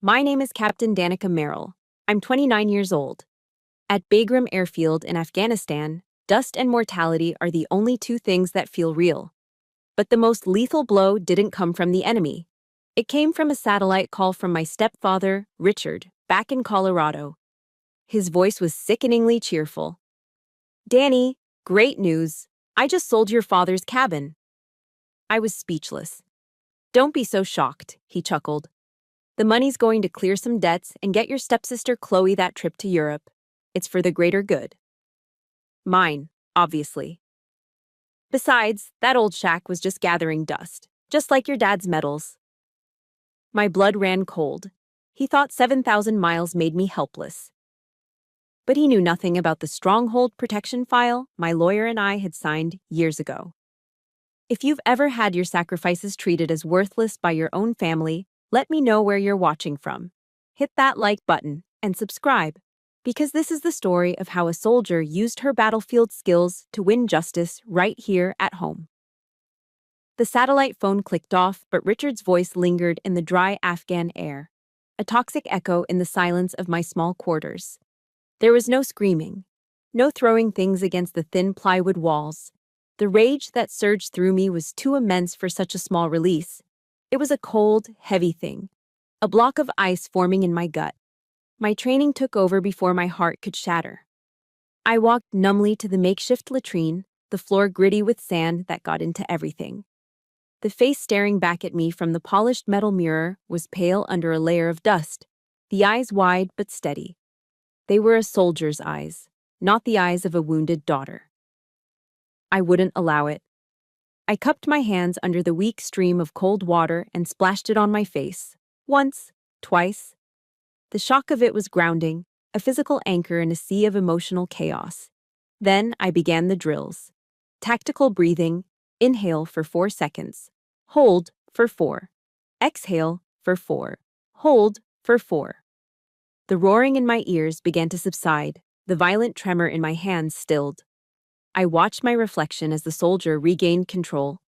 My name is Captain Danica Merrill. I'm 29 years old. At Bagram Airfield in Afghanistan, dust and mortality are the only two things that feel real. But the most lethal blow didn't come from the enemy. It came from a satellite call from my stepfather, Richard, back in Colorado. His voice was sickeningly cheerful. "Danny, great news. I just sold your father's cabin." I was speechless. "Don't be so shocked," he chuckled. "The money's going to clear some debts and get your stepsister Chloe that trip to Europe. It's for the greater good." Mine, obviously. Besides, that old shack was just gathering dust, just like your dad's medals. My blood ran cold. He thought 7,000 miles made me helpless. But he knew nothing about the stronghold protection file my lawyer and I had signed years ago. If you've ever had your sacrifices treated as worthless by your own family, let me know where you're watching from. Hit that like button and subscribe, because this is the story of how a soldier used her battlefield skills to win justice right here at home. The satellite phone clicked off, but Richard's voice lingered in the dry Afghan air, a toxic echo in the silence of my small quarters. There was no screaming, no throwing things against the thin plywood walls. The rage that surged through me was too immense for such a small release. It was a cold, heavy thing, a block of ice forming in my gut. My training took over before my heart could shatter. I walked numbly to the makeshift latrine, the floor gritty with sand that got into everything. The face staring back at me from the polished metal mirror was pale under a layer of dust, the eyes wide but steady. They were a soldier's eyes, not the eyes of a wounded daughter. I wouldn't allow it. I cupped my hands under the weak stream of cold water and splashed it on my face. Once, twice. The shock of it was grounding, a physical anchor in a sea of emotional chaos. Then I began the drills. Tactical breathing, inhale for 4 seconds, hold for 4, exhale for 4, hold for 4. The roaring in my ears began to subside, the violent tremor in my hands stilled. I watched my reflection as the soldier regained control.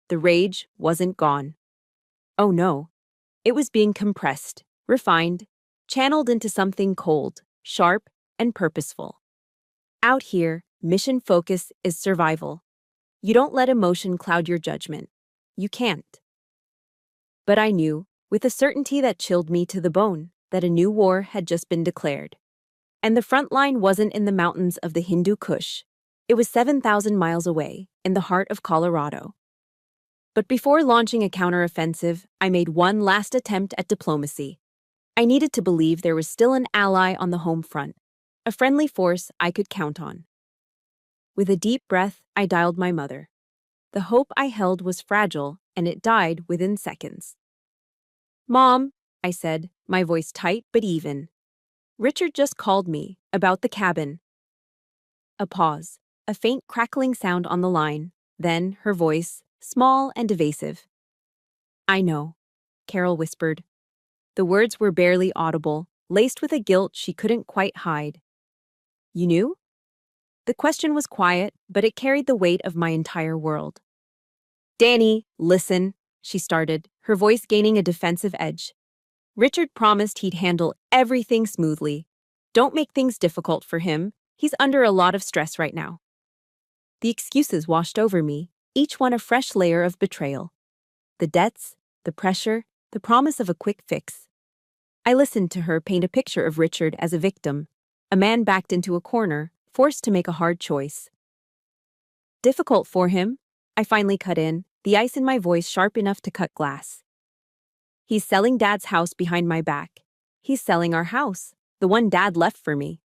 The rage wasn't gone. Oh no. It was being compressed, refined, channeled into something cold, sharp, and purposeful. Out here, mission focus is survival. You don't let emotion cloud your judgment. You can't. But I knew, with a certainty that chilled me to the bone, that a new war had just been declared. And the front line wasn't in the mountains of the Hindu Kush. It was 7,000 miles away, in the heart of Colorado. But before launching a counteroffensive, I made one last attempt at diplomacy. I needed to believe there was still an ally on the home front, a friendly force I could count on. With a deep breath, I dialed my mother. The hope I held was fragile, and it died within seconds. "Mom," I said, my voice tight but even. "Richard just called me, about the cabin." A pause. A faint crackling sound on the line, then her voice, small and evasive. "I know," Carol whispered. The words were barely audible, laced with a guilt she couldn't quite hide. "You knew?" The question was quiet, but it carried the weight of my entire world. "Danny, listen," she started, her voice gaining a defensive edge. "Richard promised he'd handle everything smoothly. Don't make things difficult for him. He's under a lot of stress right now." The excuses washed over me, each one a fresh layer of betrayal. The debts, the pressure, the promise of a quick fix. I listened to her paint a picture of Richard as a victim, a man backed into a corner, forced to make a hard choice. "Difficult for him," I finally cut in, the ice in my voice sharp enough to cut glass. "He's selling Dad's house behind my back. He's selling our house, the one Dad left for me."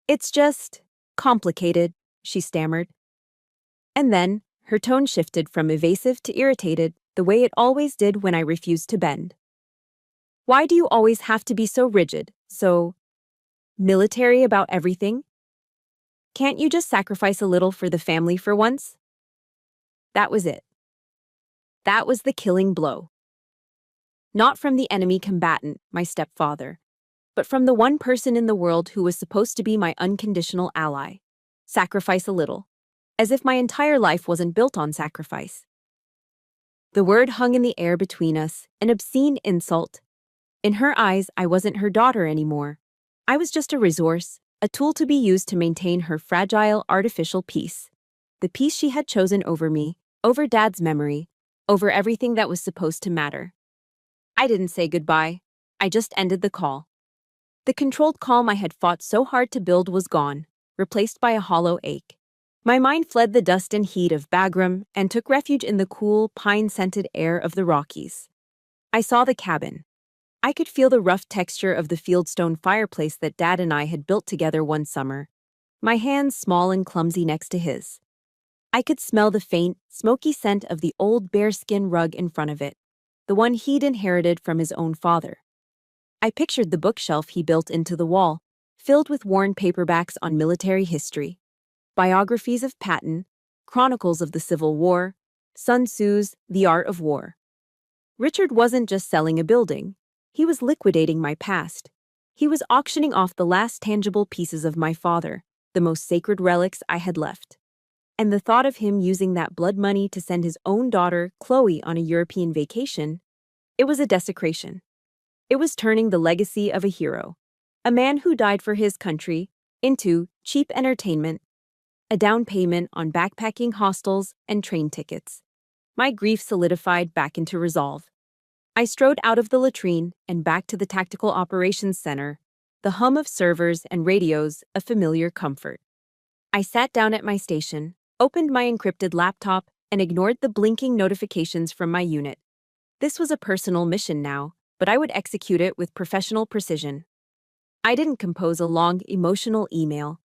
"It's just complicated," she stammered. And then, her tone shifted from evasive to irritated, the way it always did when I refused to bend. "Why do you always have to be so rigid, so military about everything? Can't you just sacrifice a little for the family for once?" That was it. That was the killing blow. Not from the enemy combatant, my stepfather, but from the one person in the world who was supposed to be my unconditional ally. Sacrifice a little. As if my entire life wasn't built on sacrifice. The word hung in the air between us, an obscene insult. In her eyes, I wasn't her daughter anymore. I was just a resource, a tool to be used to maintain her fragile, artificial peace. The peace she had chosen over me, over Dad's memory, over everything that was supposed to matter. I didn't say goodbye. I just ended the call. The controlled calm I had fought so hard to build was gone, replaced by a hollow ache. My mind fled the dust and heat of Bagram and took refuge in the cool, pine-scented air of the Rockies. I saw the cabin. I could feel the rough texture of the fieldstone fireplace that Dad and I had built together one summer, my hands small and clumsy next to his. I could smell the faint, smoky scent of the old bearskin rug in front of it, the one he'd inherited from his own father. I pictured the bookshelf he built into the wall, filled with worn paperbacks on military history, biographies of Patton, chronicles of the Civil War, Sun Tzu's The Art of War. Richard wasn't just selling a building. He was liquidating my past. He was auctioning off the last tangible pieces of my father, the most sacred relics I had left. And the thought of him using that blood money to send his own daughter, Chloe, on a European vacation, it was a desecration. It was turning the legacy of a hero, a man who died for his country, into cheap entertainment, a down payment on backpacking hostels and train tickets. My grief solidified back into resolve. I strode out of the latrine and back to the Tactical Operations Center, the hum of servers and radios a familiar comfort. I sat down at my station, opened my encrypted laptop, and ignored the blinking notifications from my unit. This was a personal mission now, but I would execute it with professional precision. I didn't compose a long, emotional email.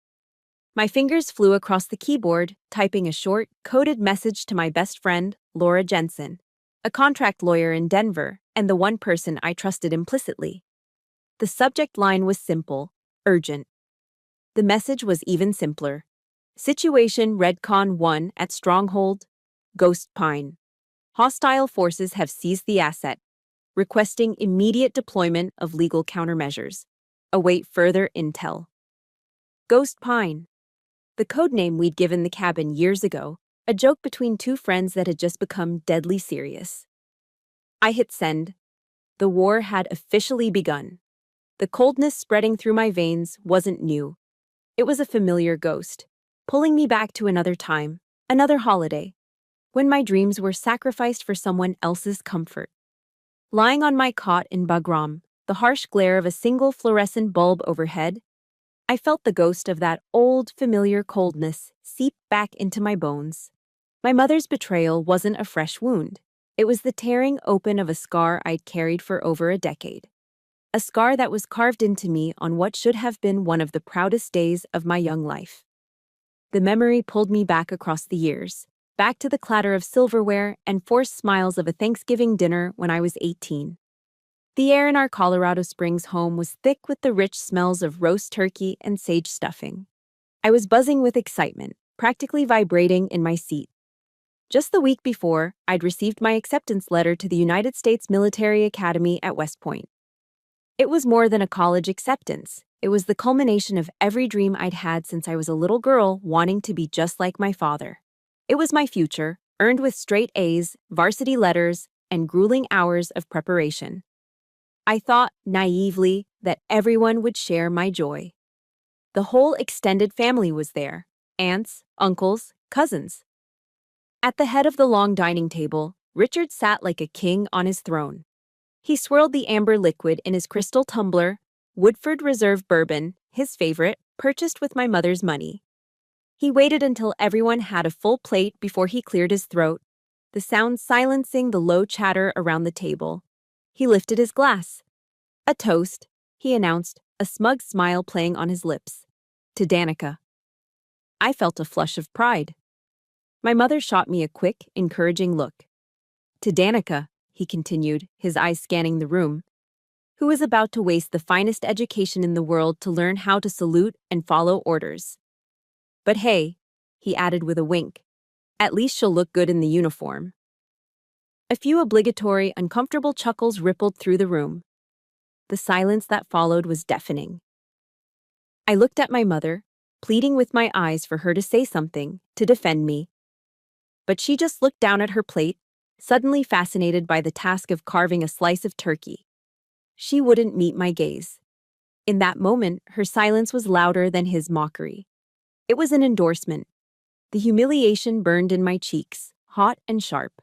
My fingers flew across the keyboard, typing a short, coded message to my best friend, Laura Jensen, a contract lawyer in Denver, and the one person I trusted implicitly. The subject line was simple, urgent. The message was even simpler. Situation Redcon 1 at Stronghold, Ghost Pine. Hostile forces have seized the asset, requesting immediate deployment of legal countermeasures. Await further intel. Ghost Pine. The codename we'd given the cabin years ago, a joke between two friends that had just become deadly serious. I hit send. The war had officially begun. The coldness spreading through my veins wasn't new. It was a familiar ghost, pulling me back to another time, another holiday, when my dreams were sacrificed for someone else's comfort. Lying on my cot in Bagram, the harsh glare of a single fluorescent bulb overhead, I felt the ghost of that old, familiar coldness seep back into my bones. My mother's betrayal wasn't a fresh wound. It was the tearing open of a scar I'd carried for over a decade. A scar that was carved into me on what should have been one of the proudest days of my young life. The memory pulled me back across the years, back to the clatter of silverware and forced smiles of a Thanksgiving dinner when I was 18. The air in our Colorado Springs home was thick with the rich smells of roast turkey and sage stuffing. I was buzzing with excitement, practically vibrating in my seat. Just the week before, I'd received my acceptance letter to the United States Military Academy at West Point. It was more than a college acceptance. It was the culmination of every dream I'd had since I was a little girl wanting to be just like my father. It was my future, earned with straight A's, varsity letters, and grueling hours of preparation. I thought, naively, that everyone would share my joy. The whole extended family was there, aunts, uncles, cousins. At the head of the long dining table, Richard sat like a king on his throne. He swirled the amber liquid in his crystal tumbler, Woodford Reserve bourbon, his favorite, purchased with my mother's money. He waited until everyone had a full plate before he cleared his throat, the sound silencing the low chatter around the table. He lifted his glass. A toast, he announced, a smug smile playing on his lips. To Danica. I felt a flush of pride. My mother shot me a quick, encouraging look. To Danica, he continued, his eyes scanning the room, who was about to waste the finest education in the world to learn how to salute and follow orders. But hey, he added with a wink, at least she'll look good in the uniform. A few obligatory, uncomfortable chuckles rippled through the room. The silence that followed was deafening. I looked at my mother, pleading with my eyes for her to say something, to defend me. But she just looked down at her plate, suddenly fascinated by the task of carving a slice of turkey. she wouldn't meet my gaze. In that moment, her silence was louder than his mockery. It was an endorsement. The humiliation burned in my cheeks, hot and sharp.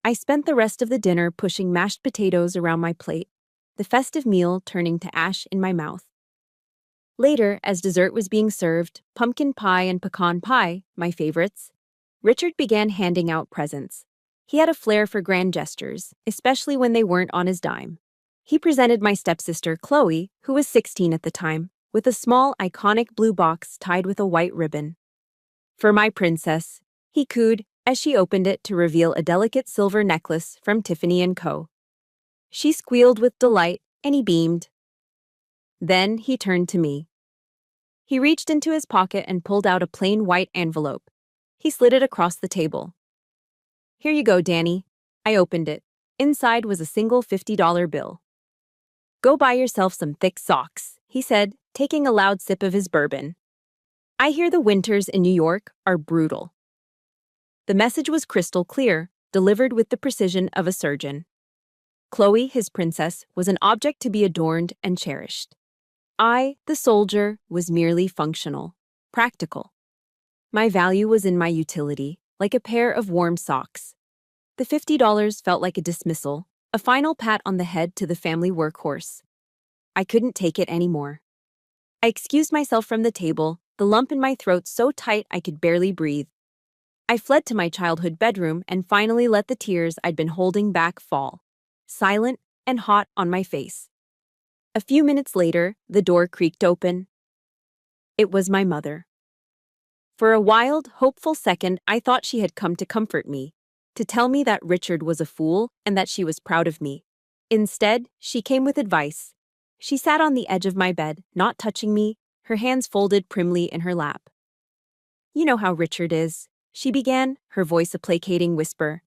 I spent the rest of the dinner pushing mashed potatoes around my plate, the festive meal turning to ash in my mouth. Later, as dessert was being served, pumpkin pie and pecan pie, my favorites, Richard began handing out presents. He had a flair for grand gestures, especially when they weren't on his dime. He presented my stepsister, Chloe, who was 16 at the time, with a small, iconic blue box tied with a white ribbon. "For my princess," he cooed as she opened it to reveal a delicate silver necklace from Tiffany & Co. She squealed with delight, and he beamed. Then he turned to me. He reached into his pocket and pulled out a plain white envelope. He slid it across the table. "Here you go, Danny." I opened it. Inside was a single $50 bill. "Go buy yourself some thick socks," he said, taking a loud sip of his bourbon. "I hear the winters in New York are brutal." The message was crystal clear, delivered with the precision of a surgeon. Chloe, his princess, was an object to be adorned and cherished. I, the soldier, was merely functional, practical. My value was in my utility, like a pair of warm socks. The $50 felt like a dismissal, a final pat on the head to the family workhorse. I couldn't take it anymore. I excused myself from the table, the lump in my throat so tight I could barely breathe. I fled to my childhood bedroom and finally let the tears I'd been holding back fall, silent and hot on my face. A few minutes later, the door creaked open. It was my mother. For a wild, hopeful second, I thought she had come to comfort me, to tell me that Richard was a fool and that she was proud of me. Instead, she came with advice. She sat on the edge of my bed, not touching me, her hands folded primly in her lap. "You know how Richard is," she began, her voice a placating whisper.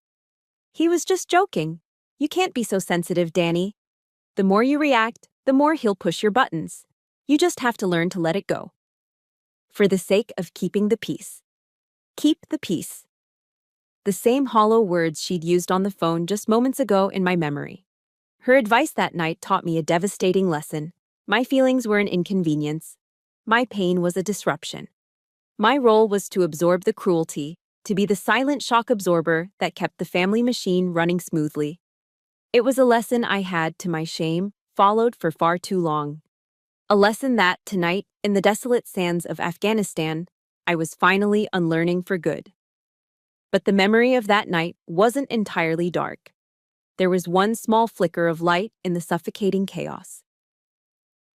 "He was just joking. You can't be so sensitive, Danny. The more you react, the more he'll push your buttons. You just have to learn to let it go. For the sake of keeping the peace. Keep the peace." The same hollow words she'd used on the phone just moments ago in my memory. Her advice that night taught me a devastating lesson. My feelings were an inconvenience. My pain was a disruption. My role was to absorb the cruelty, to be the silent shock absorber that kept the family machine running smoothly. It was a lesson I had, to my shame, followed for far too long. A lesson that, tonight, in the desolate sands of Afghanistan, I was finally unlearning for good. But the memory of that night wasn't entirely dark. There was one small flicker of light in the suffocating chaos.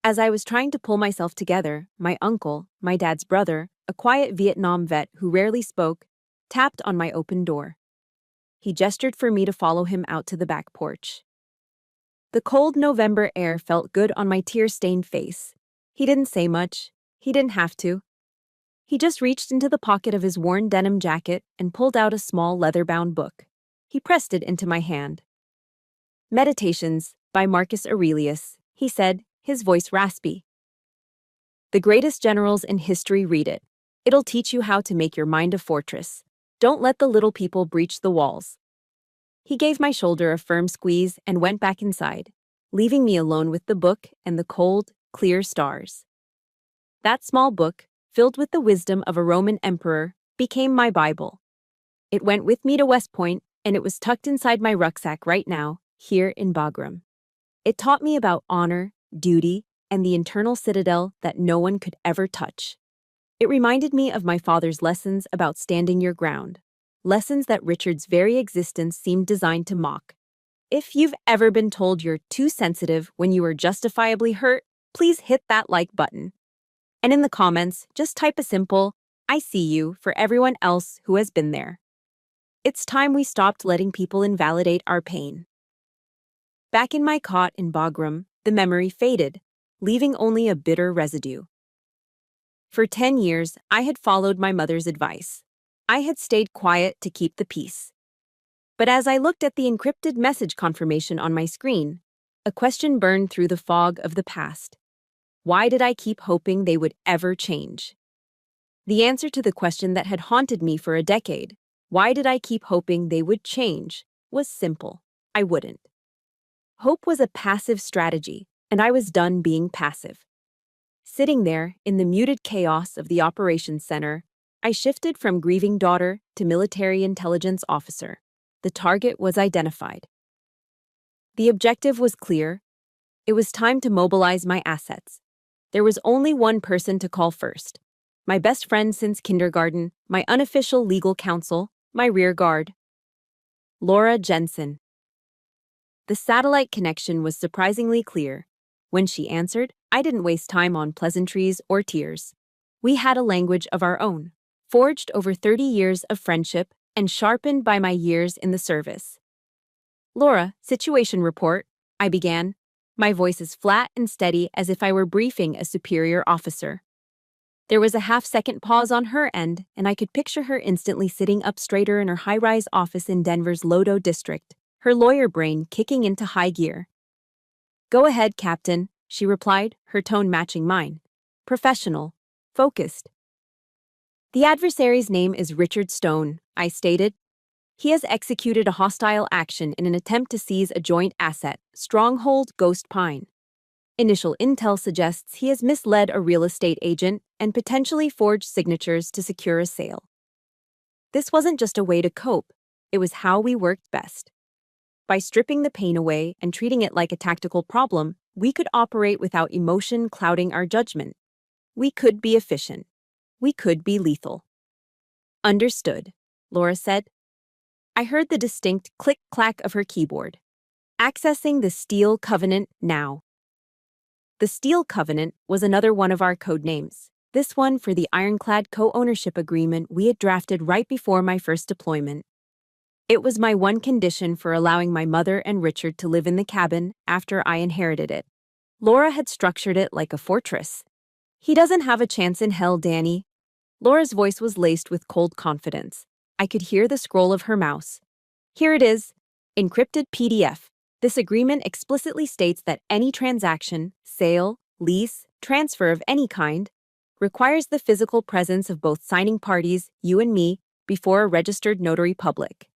As I was trying to pull myself together, my uncle, my dad's brother, a quiet Vietnam vet who rarely spoke, tapped on my open door. He gestured for me to follow him out to the back porch. The cold November air felt good on my tear-stained face. He didn't say much. He didn't have to. He just reached into the pocket of his worn denim jacket and pulled out a small leather-bound book. He pressed it into my hand. "Meditations, by Marcus Aurelius," he said, his voice raspy. "The greatest generals in history read it. It'll teach you how to make your mind a fortress. Don't let the little people breach the walls." He gave my shoulder a firm squeeze and went back inside, leaving me alone with the book and the cold, clear stars. That small book, filled with the wisdom of a Roman emperor, became my Bible. It went with me to West Point, and it was tucked inside my rucksack right now, here in Bagram. It taught me about honor, duty, and the internal citadel that no one could ever touch. It reminded me of my father's lessons about standing your ground, lessons that Richard's very existence seemed designed to mock. If you've ever been told you're too sensitive when you are justifiably hurt, please hit that like button. And in the comments, just type a simple, "I see you," for everyone else who has been there. It's time we stopped letting people invalidate our pain. Back in my cot in Bagram, the memory faded, leaving only a bitter residue. For 10 years, I had followed my mother's advice. I had stayed quiet to keep the peace. But as I looked at the encrypted message confirmation on my screen, a question burned through the fog of the past. Why did I keep hoping they would ever change? The answer to the question that had haunted me for a decade, why did I keep hoping they would change, was simple. I wouldn't. Hope was a passive strategy, and I was done being passive. Sitting there, in the muted chaos of the operations center, I shifted from grieving daughter to military intelligence officer. The target was identified. The objective was clear. It was time to mobilize my assets. There was only one person to call first. My best friend since kindergarten, my unofficial legal counsel, my rear guard. Laura Jensen. The satellite connection was surprisingly clear. When she answered, I didn't waste time on pleasantries or tears. We had a language of our own, forged over 30 years of friendship and sharpened by my years in the service. Laura, situation report, I began, my voice as flat and steady as if I were briefing a superior officer. There was a half-second pause on her end, and I could picture her instantly sitting up straighter in her high-rise office in Denver's Lodo district, her lawyer brain kicking into high gear. Go ahead, Captain, she replied, her tone matching mine. Professional. Focused. The adversary's name is Richard Stone, I stated. He has executed a hostile action in an attempt to seize a joint asset, Stronghold Ghost Pine. Initial intel suggests he has misled a real estate agent and potentially forged signatures to secure a sale. This wasn't just a way to cope, it was how we worked best. By stripping the pain away and treating it like a tactical problem, we could operate without emotion clouding our judgment. We could be efficient. We could be lethal. Understood, Laura said. I heard the distinct click-clack of her keyboard. Accessing the Steel Covenant now. The Steel Covenant was another one of our code names, this one for the ironclad co-ownership agreement we had drafted right before my first deployment. It was my one condition for allowing my mother and Richard to live in the cabin after I inherited it. Laura had structured it like a fortress. He doesn't have a chance in hell, Danny. Laura's voice was laced with cold confidence. I could hear the scroll of her mouse. Here it is, encrypted PDF. This agreement explicitly states that any transaction, sale, lease, transfer of any kind, requires the physical presence of both signing parties, you and me, before a registered notary public.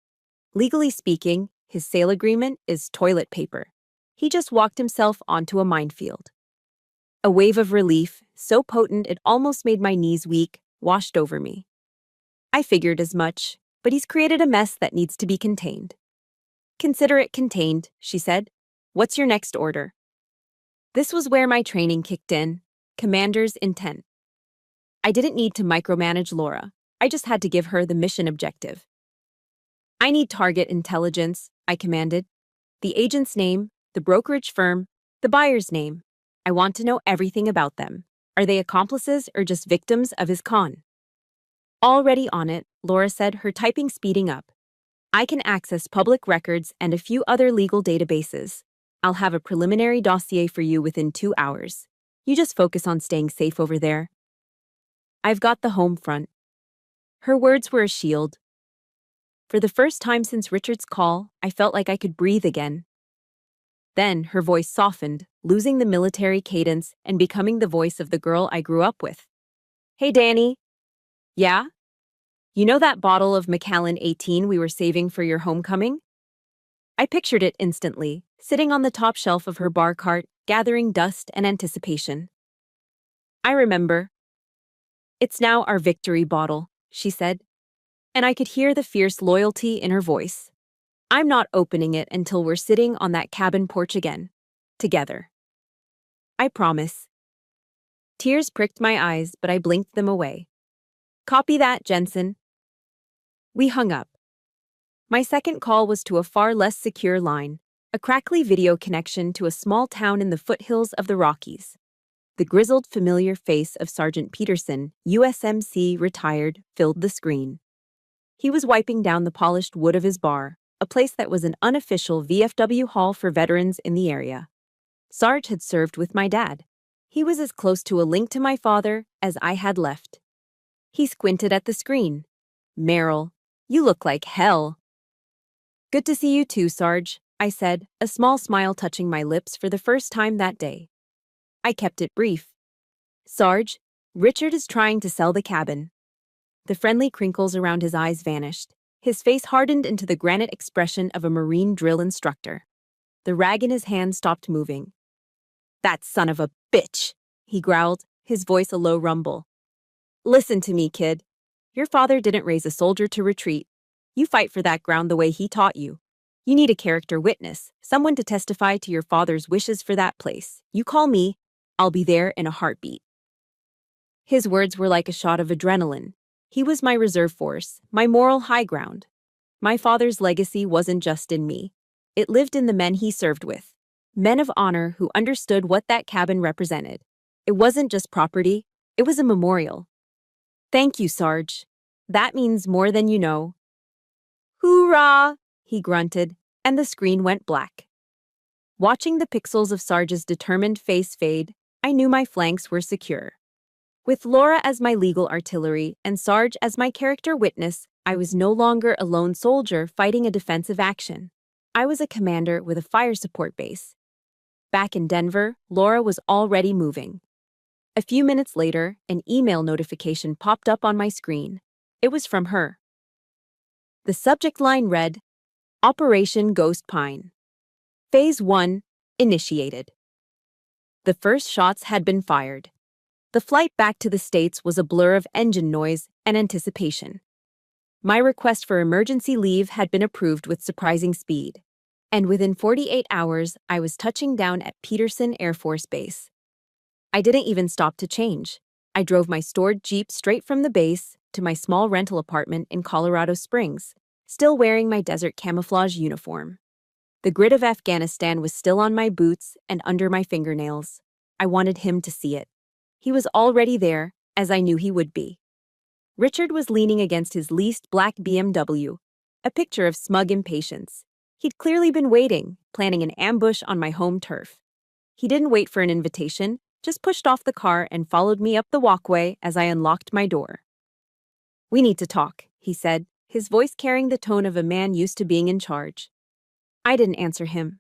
Legally speaking, his sale agreement is toilet paper. He just walked himself onto a minefield. A wave of relief, so potent it almost made my knees weak, washed over me. I figured as much, but he's created a mess that needs to be contained. Consider it contained, she said. What's your next order? This was where my training kicked in, commander's intent. I didn't need to micromanage Laura. I just had to give her the mission objective. I need target intelligence, I commanded. The agent's name, the brokerage firm, the buyer's name. I want to know everything about them. Are they accomplices or just victims of his con? Already on it, Laura said, her typing speeding up. I can access public records and a few other legal databases. I'll have a preliminary dossier for you within 2 hours. You just focus on staying safe over there. I've got the home front. Her words were a shield. For the first time since Richard's call, I felt like I could breathe again. Then her voice softened, losing the military cadence and becoming the voice of the girl I grew up with. Hey, Danny. Yeah? You know that bottle of Macallan 18 we were saving for your homecoming? I pictured it instantly, sitting on the top shelf of her bar cart, gathering dust and anticipation. I remember. It's now our victory bottle, she said, and I could hear the fierce loyalty in her voice. I'm not opening it until we're sitting on that cabin porch again, together. I promise. Tears pricked my eyes, but I blinked them away. Copy that, Jensen. We hung up. My second call was to a far less secure line, a crackly video connection to a small town in the foothills of the Rockies. The grizzled, familiar face of Sergeant Peterson, USMC retired, filled the screen. He was wiping down the polished wood of his bar, a place that was an unofficial VFW hall for veterans in the area. Sarge had served with my dad. He was as close to a link to my father as I had left. He squinted at the screen. Meryl, you look like hell. Good to see you too, Sarge, I said, a small smile touching my lips for the first time that day. I kept it brief. Sarge, Richard is trying to sell the cabin. The friendly crinkles around his eyes vanished. His face hardened into the granite expression of a Marine drill instructor. The rag in his hand stopped moving. "That son of a bitch," he growled, his voice a low rumble. "Listen to me, kid. Your father didn't raise a soldier to retreat. You fight for that ground the way he taught you. You need a character witness, someone to testify to your father's wishes for that place. You call me, I'll be there in a heartbeat." His words were like a shot of adrenaline. He was my reserve force, my moral high ground. My father's legacy wasn't just in me. It lived in the men he served with. Men of honor who understood what that cabin represented. It wasn't just property, it was a memorial. "Thank you, Sarge. That means more than you know." "Hoorah!" he grunted, and the screen went black. Watching the pixels of Sarge's determined face fade, I knew my flanks were secure. With Laura as my legal artillery and Sarge as my character witness, I was no longer a lone soldier fighting a defensive action. I was a commander with a fire support base. Back in Denver, Laura was already moving. A few minutes later, an email notification popped up on my screen. It was from her. The subject line read, "Operation Ghost Pine. Phase 1 initiated." The first shots had been fired. The flight back to the States was a blur of engine noise and anticipation. My request for emergency leave had been approved with surprising speed, and within 48 hours, I was touching down at Peterson Air Force Base. I didn't even stop to change. I drove my stored Jeep straight from the base to my small rental apartment in Colorado Springs, still wearing my desert camouflage uniform. The grit of Afghanistan was still on my boots and under my fingernails. I wanted him to see it. He was already there, as I knew he would be. Richard was leaning against his leased black BMW, a picture of smug impatience. He'd clearly been waiting, planning an ambush on my home turf. He didn't wait for an invitation, just pushed off the car and followed me up the walkway as I unlocked my door. "We need to talk," he said, his voice carrying the tone of a man used to being in charge. I didn't answer him.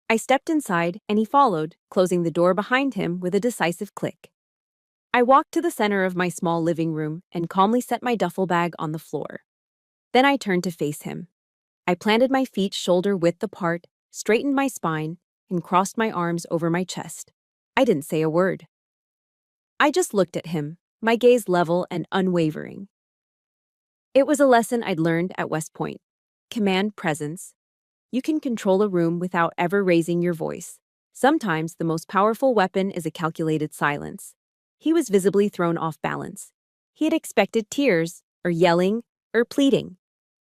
I stepped inside, and he followed, closing the door behind him with a decisive click. I walked to the center of my small living room and calmly set my duffel bag on the floor. Then I turned to face him. I planted my feet shoulder-width apart, straightened my spine, and crossed my arms over my chest. I didn't say a word. I just looked at him, my gaze level and unwavering. It was a lesson I'd learned at West Point. Command presence. You can control a room without ever raising your voice. Sometimes the most powerful weapon is a calculated silence. He was visibly thrown off balance. He had expected tears, or yelling, or pleading.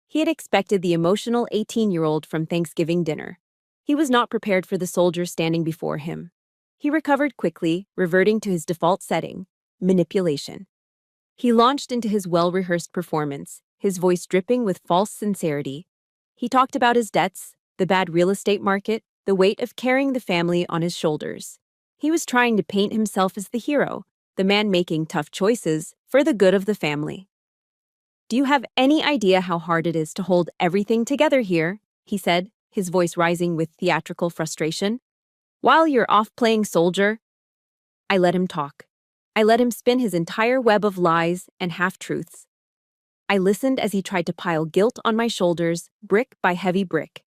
He had expected the emotional 18-year-old from Thanksgiving dinner. He was not prepared for the soldier standing before him. He recovered quickly, reverting to his default setting, manipulation. He launched into his well-rehearsed performance, his voice dripping with false sincerity. He talked about his debts, the bad real estate market, the weight of carrying the family on his shoulders. He was trying to paint himself as the hero, the man making tough choices for the good of the family. "Do you have any idea how hard it is to hold everything together here?" he said, his voice rising with theatrical frustration. "While you're off playing soldier?" I let him talk. I let him spin his entire web of lies and half-truths. I listened as he tried to pile guilt on my shoulders, brick by heavy brick.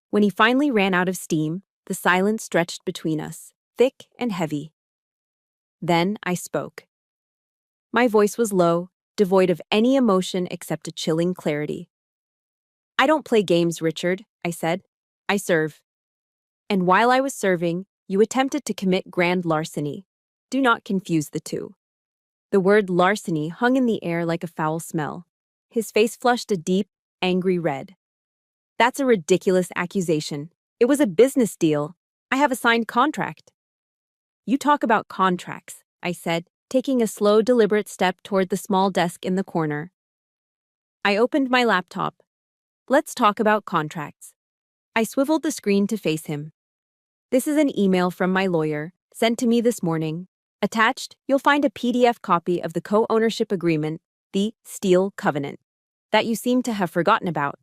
When he finally ran out of steam, the silence stretched between us, thick and heavy. Then I spoke. My voice was low, devoid of any emotion except a chilling clarity. "I don't play games, Richard," I said. "I serve. And while I was serving, you attempted to commit grand larceny. Do not confuse the two." The word larceny hung in the air like a foul smell. His face flushed a deep, angry red. "That's a ridiculous accusation. It was a business deal. I have a signed contract." "You talk about contracts," I said, taking a slow, deliberate step toward the small desk in the corner. I opened my laptop. "Let's talk about contracts." I swiveled the screen to face him. "This is an email from my lawyer, sent to me this morning. Attached, you'll find a PDF copy of the co-ownership agreement, the Steel Covenant, that you seem to have forgotten about.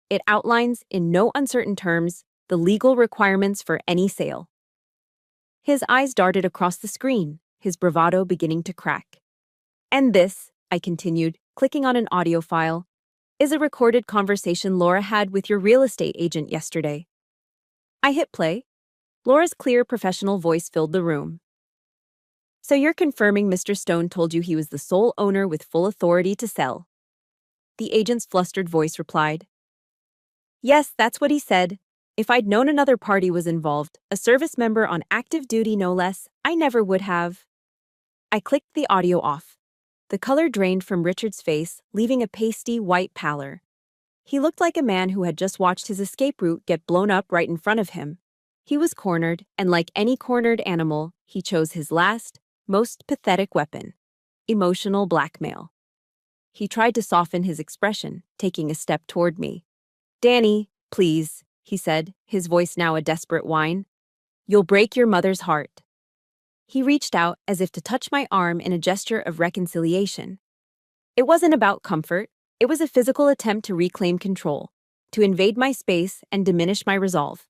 It outlines, in no uncertain terms, the legal requirements for any sale." His eyes darted across the screen, his bravado beginning to crack. "And this," I continued, clicking on an audio file, "is a recorded conversation Laura had with your real estate agent yesterday." I hit play. Laura's clear professional voice filled the room. So you're confirming Mr. Stone told you he was the sole owner with full authority to sell? The agent's flustered voice replied. Yes, that's what he said. If I'd known another party was involved, a service member on active duty no less, I never would have. I clicked the audio off. The color drained from Richard's face, leaving a pasty white pallor. He looked like a man who had just watched his escape route get blown up right in front of him. He was cornered, and like any cornered animal, he chose his last, most pathetic weapon: emotional blackmail. He tried to soften his expression, taking a step toward me. Danny, please, he said, his voice now a desperate whine. You'll break your mother's heart. He reached out as if to touch my arm in a gesture of reconciliation. It wasn't about comfort, it was a physical attempt to reclaim control, to invade my space and diminish my resolve.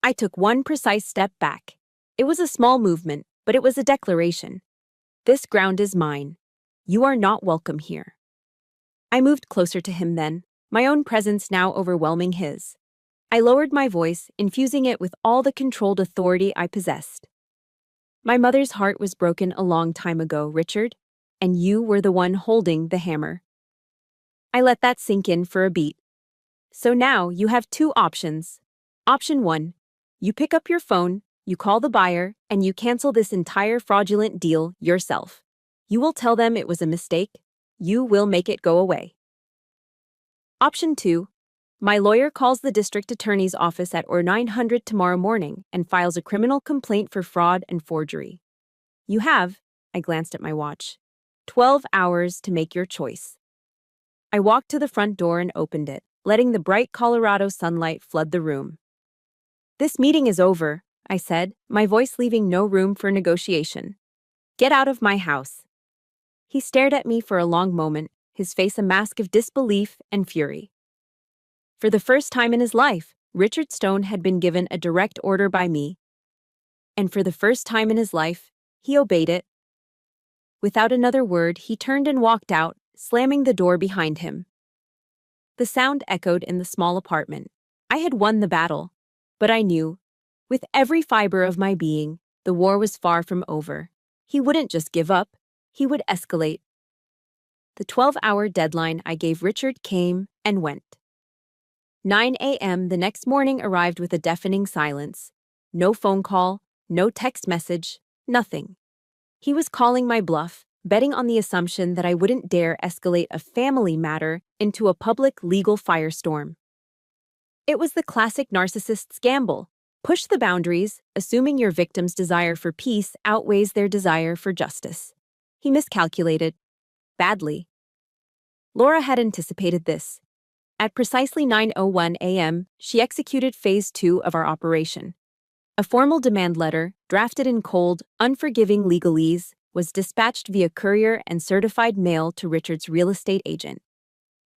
I took one precise step back. It was a small movement, but it was a declaration. This ground is mine. You are not welcome here. I moved closer to him then, my own presence now overwhelming his. I lowered my voice, infusing it with all the controlled authority I possessed. My mother's heart was broken a long time ago, Richard, and you were the one holding the hammer. I let that sink in for a beat. So now you have two options. Option 1. You pick up your phone, you call the buyer, and you cancel this entire fraudulent deal yourself. You will tell them it was a mistake. You will make it go away. Option 2. My lawyer calls the district attorney's office at or 900 tomorrow morning and files a criminal complaint for fraud and forgery. You have, I glanced at my watch, 12 hours to make your choice. I walked to the front door and opened it, letting the bright Colorado sunlight flood the room. This meeting is over, I said, my voice leaving no room for negotiation. Get out of my house. He stared at me for a long moment, his face a mask of disbelief and fury. For the first time in his life, Richard Stone had been given a direct order by me. And for the first time in his life, he obeyed it. Without another word, he turned and walked out, slamming the door behind him. The sound echoed in the small apartment. I had won the battle, but I knew, with every fiber of my being, the war was far from over. He wouldn't just give up, he would escalate. The 12-hour deadline I gave Richard came and went. 9 a.m. the next morning arrived with a deafening silence. No phone call, no text message, nothing. He was calling my bluff, betting on the assumption that I wouldn't dare escalate a family matter into a public legal firestorm. It was the classic narcissist's gamble. Push the boundaries, assuming your victim's desire for peace outweighs their desire for justice. He miscalculated. Badly. Laura had anticipated this. At precisely 9:01 a.m., she executed Phase 2 of our operation. A formal demand letter, drafted in cold, unforgiving legalese, was dispatched via courier and certified mail to Richard's real estate agent.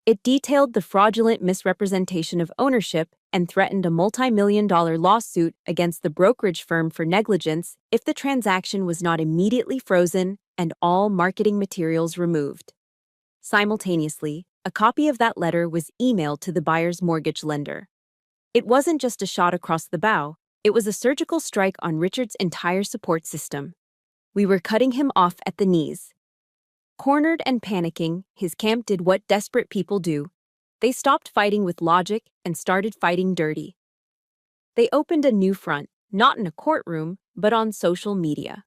It detailed the fraudulent misrepresentation of ownership and threatened a multi-million-dollar lawsuit against the brokerage firm for negligence if the transaction was not immediately frozen and all marketing materials removed. Simultaneously, a copy of that letter was emailed to the buyer's mortgage lender. It wasn't just a shot across the bow, it was a surgical strike on Richard's entire support system. We were cutting him off at the knees. Cornered and panicking, his camp did what desperate people do. They stopped fighting with logic and started fighting dirty. They opened a new front, not in a courtroom, but on social media.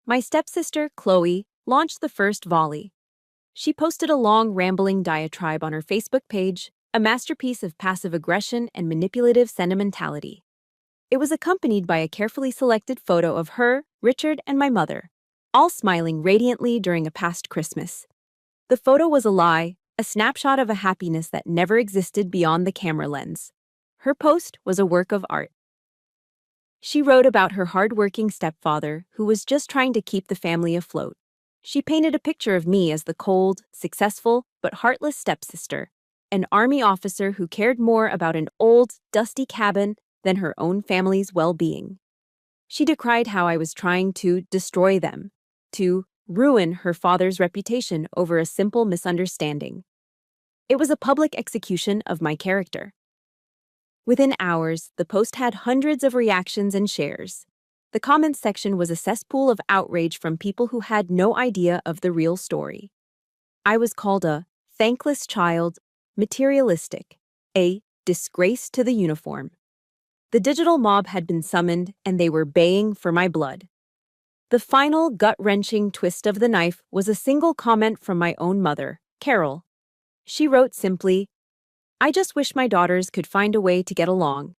My stepsister, Chloe, launched the first volley. She posted a long, rambling diatribe on her Facebook page, a masterpiece of passive aggression and manipulative sentimentality. It was accompanied by a carefully selected photo of her, Richard, and my mother, all smiling radiantly during a past Christmas. The photo was a lie, a snapshot of a happiness that never existed beyond the camera lens. Her post was a work of art. She wrote about her hard-working stepfather who was just trying to keep the family afloat. She painted a picture of me as the cold, successful, but heartless stepsister, an army officer who cared more about an old, dusty cabin than her own family's well-being. She decried how I was trying to destroy them, to ruin her father's reputation over a simple misunderstanding. It was a public execution of my character. Within hours, the post had hundreds of reactions and shares. The comments section was a cesspool of outrage from people who had no idea of the real story. I was called a thankless child, materialistic, a disgrace to the uniform. The digital mob had been summoned, and they were baying for my blood. The final gut-wrenching twist of the knife was a single comment from my own mother, Carol. She wrote simply, "I just wish my daughters could find a way to get along."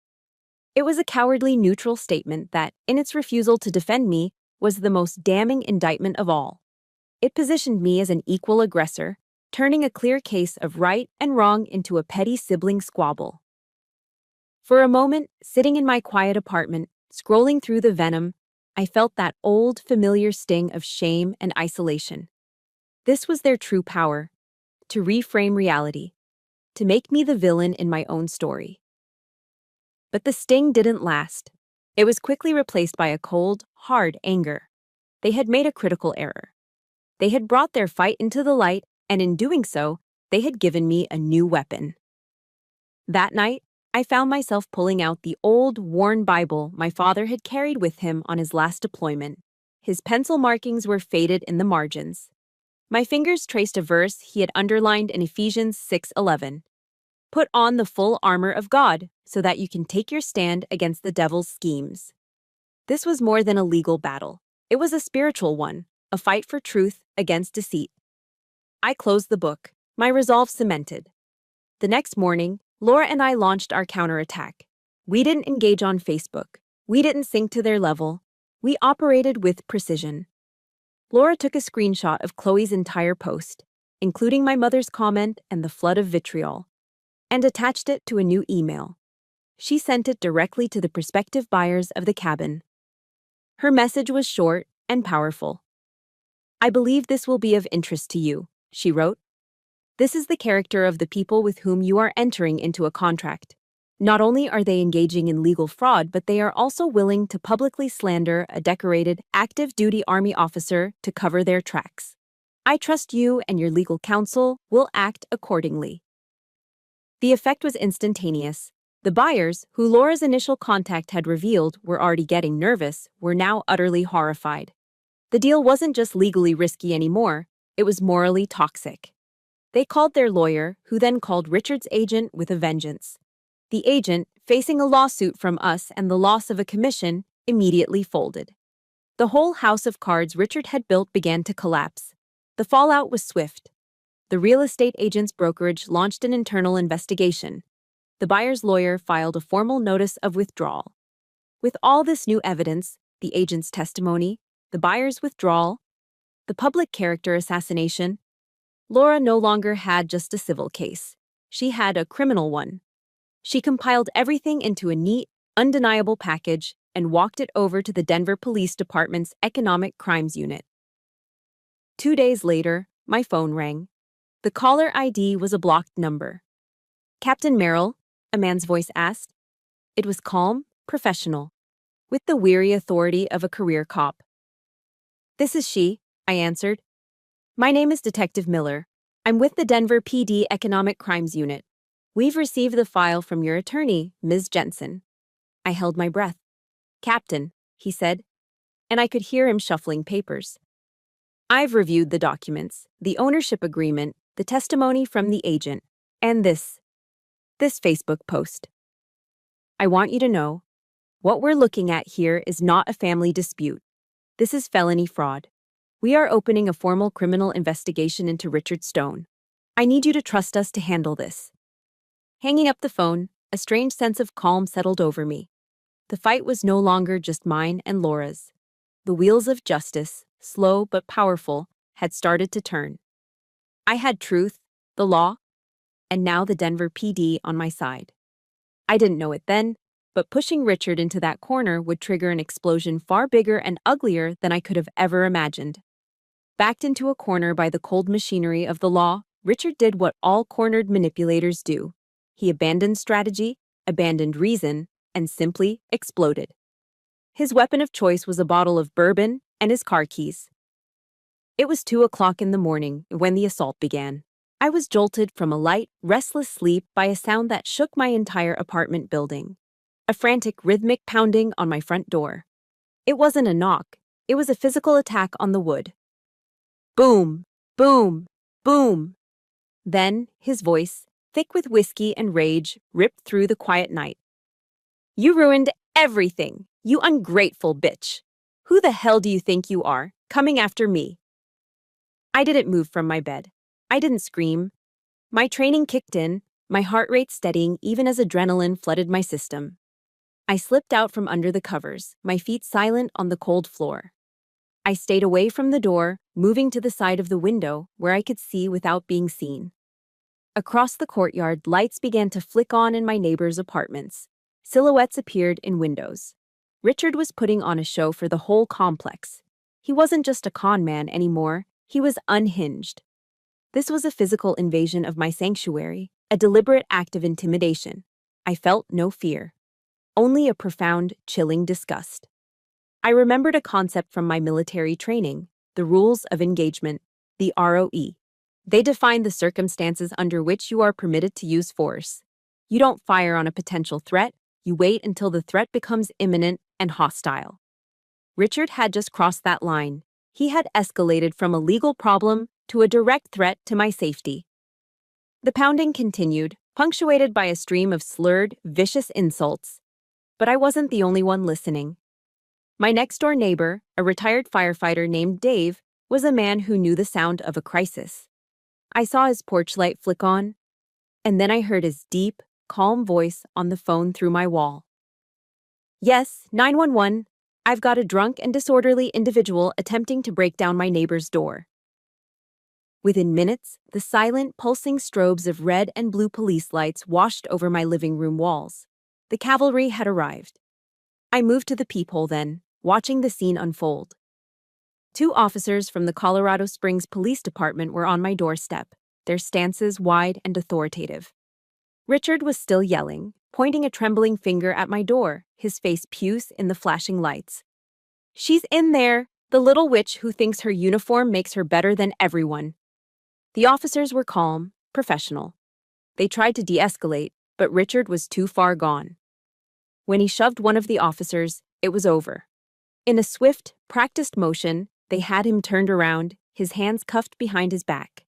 It was a cowardly neutral statement that, in its refusal to defend me, was the most damning indictment of all. It positioned me as an equal aggressor, turning a clear case of right and wrong into a petty sibling squabble. For a moment, sitting in my quiet apartment, scrolling through the venom, I felt that old, familiar sting of shame and isolation. This was their true power, to reframe reality, to make me the villain in my own story. But the sting didn't last. It was quickly replaced by a cold, hard anger. They had made a critical error. They had brought their fight into the light, and in doing so, they had given me a new weapon. That night, I found myself pulling out the old, worn Bible my father had carried with him on his last deployment. His pencil markings were faded in the margins. My fingers traced a verse he had underlined in Ephesians 6:11. "Put on the full armor of God, so that you can take your stand against the devil's schemes." This was more than a legal battle. It was a spiritual one, a fight for truth against deceit. I closed the book, my resolve cemented. The next morning, Laura and I launched our counterattack. We didn't engage on Facebook. We didn't sink to their level. We operated with precision. Laura took a screenshot of Chloe's entire post, including my mother's comment and the flood of vitriol, and attached it to a new email. She sent it directly to the prospective buyers of the cabin. Her message was short and powerful. "I believe this will be of interest to you," she wrote. "This is the character of the people with whom you are entering into a contract. Not only are they engaging in legal fraud, but they are also willing to publicly slander a decorated, active-duty Army officer to cover their tracks. I trust you and your legal counsel will act accordingly." The effect was instantaneous. The buyers, who Laura's initial contact had revealed were already getting nervous, were now utterly horrified. The deal wasn't just legally risky anymore, it was morally toxic. They called their lawyer, who then called Richard's agent with a vengeance. The agent, facing a lawsuit from us and the loss of a commission, immediately folded. The whole house of cards Richard had built began to collapse. The fallout was swift. The real estate agent's brokerage launched an internal investigation. The buyer's lawyer filed a formal notice of withdrawal. With all this new evidence, the agent's testimony, the buyer's withdrawal, the public character assassination, Laura no longer had just a civil case. She had a criminal one. She compiled everything into a neat, undeniable package and walked it over to the Denver Police Department's Economic Crimes Unit. 2 days later, my phone rang. The caller ID was a blocked number. "Captain Merrill?" a man's voice asked. It was calm, professional, with the weary authority of a career cop. "This is she," I answered. "My name is Detective Miller. I'm with the Denver PD Economic Crimes Unit. We've received the file from your attorney, Ms. Jensen." I held my breath. "Captain," he said, and I could hear him shuffling papers. "I've reviewed the documents, the ownership agreement, the testimony from the agent, and this Facebook post. I want you to know, what we're looking at here is not a family dispute. This is felony fraud. We are opening a formal criminal investigation into Richard Stone. I need you to trust us to handle this." Hanging up the phone, a strange sense of calm settled over me. The fight was no longer just mine and Laura's. The wheels of justice, slow but powerful, had started to turn. I had truth, the law, and now the Denver PD on my side. I didn't know it then, but pushing Richard into that corner would trigger an explosion far bigger and uglier than I could have ever imagined. Backed into a corner by the cold machinery of the law, Richard did what all cornered manipulators do. He abandoned strategy, abandoned reason, and simply exploded. His weapon of choice was a bottle of bourbon and his car keys. It was 2 o'clock in the morning when the assault began. I was jolted from a light, restless sleep by a sound that shook my entire apartment building. A frantic, rhythmic pounding on my front door. It wasn't a knock, it was a physical attack on the wood. Boom! Boom! Boom! Then, his voice, thick with whiskey and rage, ripped through the quiet night. You ruined everything, you ungrateful bitch! Who the hell do you think you are, coming after me? I didn't move from my bed. I didn't scream. My training kicked in, my heart rate steadying even as adrenaline flooded my system. I slipped out from under the covers, my feet silent on the cold floor. I stayed away from the door, moving to the side of the window where I could see without being seen. Across the courtyard, lights began to flick on in my neighbors' apartments. Silhouettes appeared in windows. Richard was putting on a show for the whole complex. He wasn't just a con man anymore, he was unhinged. This was a physical invasion of my sanctuary, a deliberate act of intimidation. I felt no fear, only a profound, chilling disgust. I remembered a concept from my military training, the rules of engagement, the ROE. They define the circumstances under which you are permitted to use force. You don't fire on a potential threat, you wait until the threat becomes imminent and hostile. Richard had just crossed that line. He had escalated from a legal problem to a direct threat to my safety. The pounding continued, punctuated by a stream of slurred, vicious insults. But I wasn't the only one listening. My next-door neighbor, a retired firefighter named Dave, was a man who knew the sound of a crisis. I saw his porch light flick on, and then I heard his deep, calm voice on the phone through my wall. Yes, 911. I've got a drunk and disorderly individual attempting to break down my neighbor's door. Within minutes, the silent, pulsing strobes of red and blue police lights washed over my living room walls. The cavalry had arrived. I moved to the peephole then, watching the scene unfold. 2 officers from the Colorado Springs Police Department were on my doorstep, their stances wide and authoritative. Richard was still yelling, pointing a trembling finger at my door, his face puce in the flashing lights. She's in there, the little witch who thinks her uniform makes her better than everyone. The officers were calm, professional. They tried to de-escalate, but Richard was too far gone. When he shoved one of the officers, it was over. In a swift, practiced motion, they had him turned around, his hands cuffed behind his back.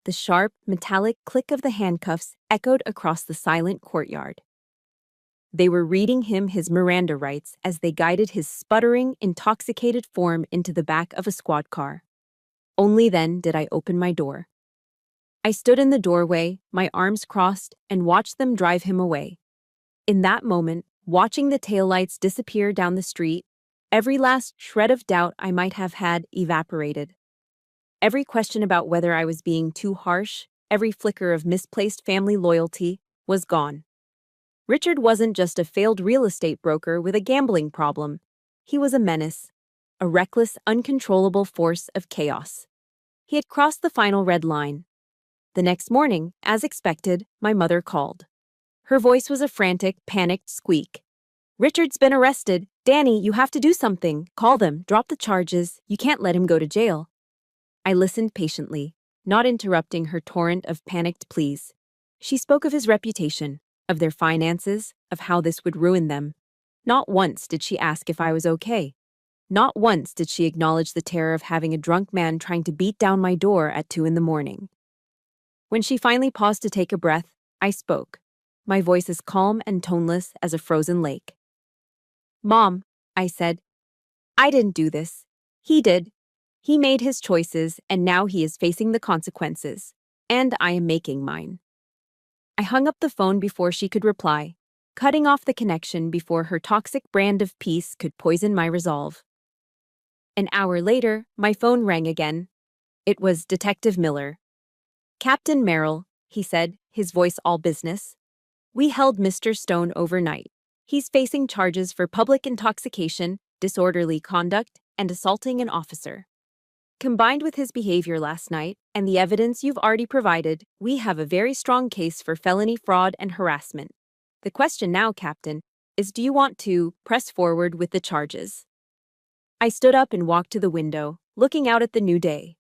The sharp, metallic click of the handcuffs echoed across the silent courtyard. They were reading him his Miranda rights as they guided his sputtering, intoxicated form into the back of a squad car. Only then did I open my door. I stood in the doorway, my arms crossed, and watched them drive him away. In that moment, watching the taillights disappear down the street, every last shred of doubt I might have had evaporated. Every question about whether I was being too harsh, every flicker of misplaced family loyalty, was gone. Richard wasn't just a failed real estate broker with a gambling problem. He was a menace, a reckless, uncontrollable force of chaos. He had crossed the final red line. The next morning, as expected, my mother called. Her voice was a frantic, panicked squeak. Richard's been arrested. Danny, you have to do something. Call them, drop the charges. You can't let him go to jail. I listened patiently, not interrupting her torrent of panicked pleas. She spoke of his reputation, of their finances, of how this would ruin them. Not once did she ask if I was okay. Not once did she acknowledge the terror of having a drunk man trying to beat down my door at 2 a.m. When she finally paused to take a breath, I spoke, my voice as calm and toneless as a frozen lake. Mom, I said, I didn't do this. He did. He made his choices, and now he is facing the consequences. And I am making mine. I hung up the phone before she could reply, cutting off the connection before her toxic brand of peace could poison my resolve. An hour later, my phone rang again. It was Detective Miller. Captain Merrill, he said, his voice all business. We held Mr. Stone overnight. He's facing charges for public intoxication, disorderly conduct, and assaulting an officer. Combined with his behavior last night and the evidence you've already provided, we have a very strong case for felony fraud and harassment. The question now, Captain, is do you want to press forward with the charges? I stood up and walked to the window, looking out at the new day.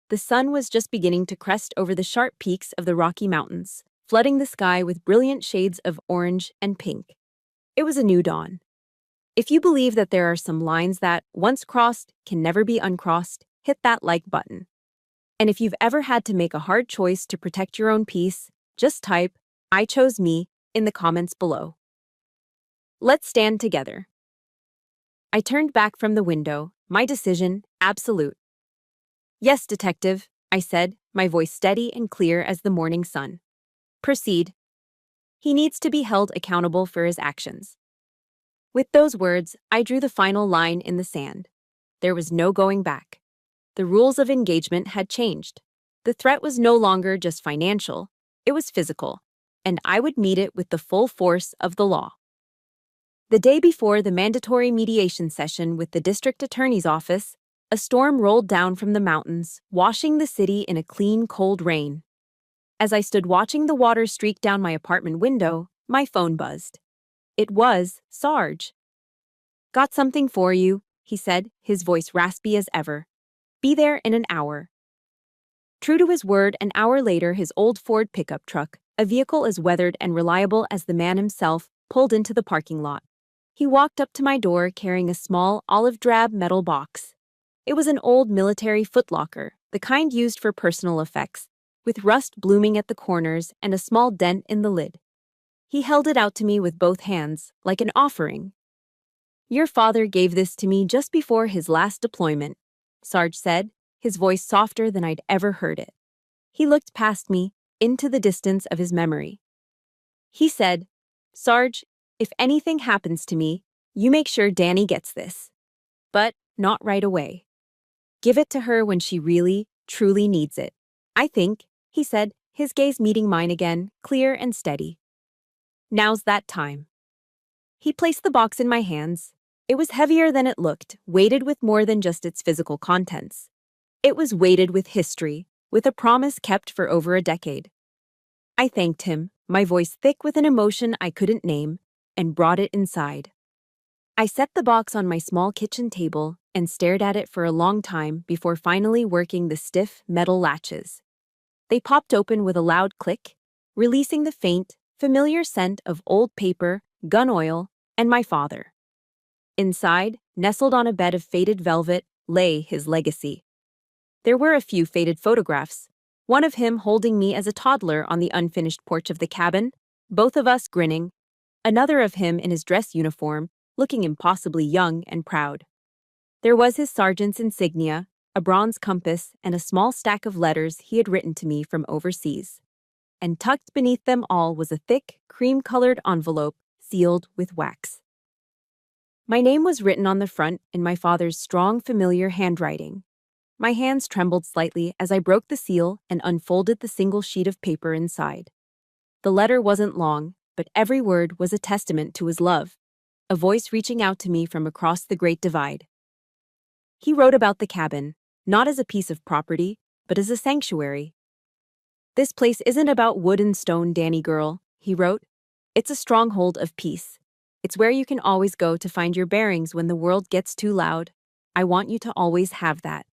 The sun was just beginning to crest over the sharp peaks of the Rocky Mountains, flooding the sky with brilliant shades of orange and pink. It was a new dawn. If you believe that there are some lines that, once crossed, can never be uncrossed, hit that like button. And if you've ever had to make a hard choice to protect your own peace, just type, "I chose me," in the comments below. Let's stand together. I turned back from the window, my decision absolute. "Yes, detective," I said, my voice steady and clear as the morning sun. "Proceed. He needs to be held accountable for his actions." With those words, I drew the final line in the sand. There was no going back. The rules of engagement had changed. The threat was no longer just financial, it was physical, and I would meet it with the full force of the law. The day before the mandatory mediation session with the district attorney's office, a storm rolled down from the mountains, washing the city in a clean, cold rain. As I stood watching the water streak down my apartment window, my phone buzzed. It was Sarge. "Got something for you," he said, his voice raspy as ever. "Be there in an hour." True to his word, an hour later his old Ford pickup truck, a vehicle as weathered and reliable as the man himself, pulled into the parking lot. He walked up to my door carrying a small, olive-drab metal box. It was an old military footlocker, the kind used for personal effects, with rust blooming at the corners and a small dent in the lid. He held it out to me with both hands, like an offering. "Your father gave this to me just before his last deployment," Sarge said, his voice softer than I'd ever heard it. He looked past me, into the distance of his memory. He said, "Sarge, if anything happens to me, you make sure Danny gets this. But not right away. Give it to her when she really, truly needs it. I think," he said, his gaze meeting mine again, clear and steady. "Now's that time." He placed the box in my hands. It was heavier than it looked, weighted with more than just its physical contents. It was weighted with history, with a promise kept for over a decade. I thanked him, my voice thick with an emotion I couldn't name, and brought it inside. I set the box on my small kitchen table and stared at it for a long time before finally working the stiff metal latches. They popped open with a loud click, releasing the faint, familiar scent of old paper, gun oil, and my father. Inside, nestled on a bed of faded velvet, lay his legacy. There were a few faded photographs, one of him holding me as a toddler on the unfinished porch of the cabin, both of us grinning, another of him in his dress uniform, looking impossibly young and proud. There was his sergeant's insignia, a bronze compass, and a small stack of letters he had written to me from overseas. And tucked beneath them all was a thick, cream-colored envelope sealed with wax. My name was written on the front in my father's strong, familiar handwriting. My hands trembled slightly as I broke the seal and unfolded the single sheet of paper inside. The letter wasn't long, but every word was a testament to his love, a voice reaching out to me from across the Great Divide. He wrote about the cabin, not as a piece of property, but as a sanctuary. "This place isn't about wood and stone, Danny girl," he wrote. "It's a stronghold of peace. It's where you can always go to find your bearings when the world gets too loud. I want you to always have that."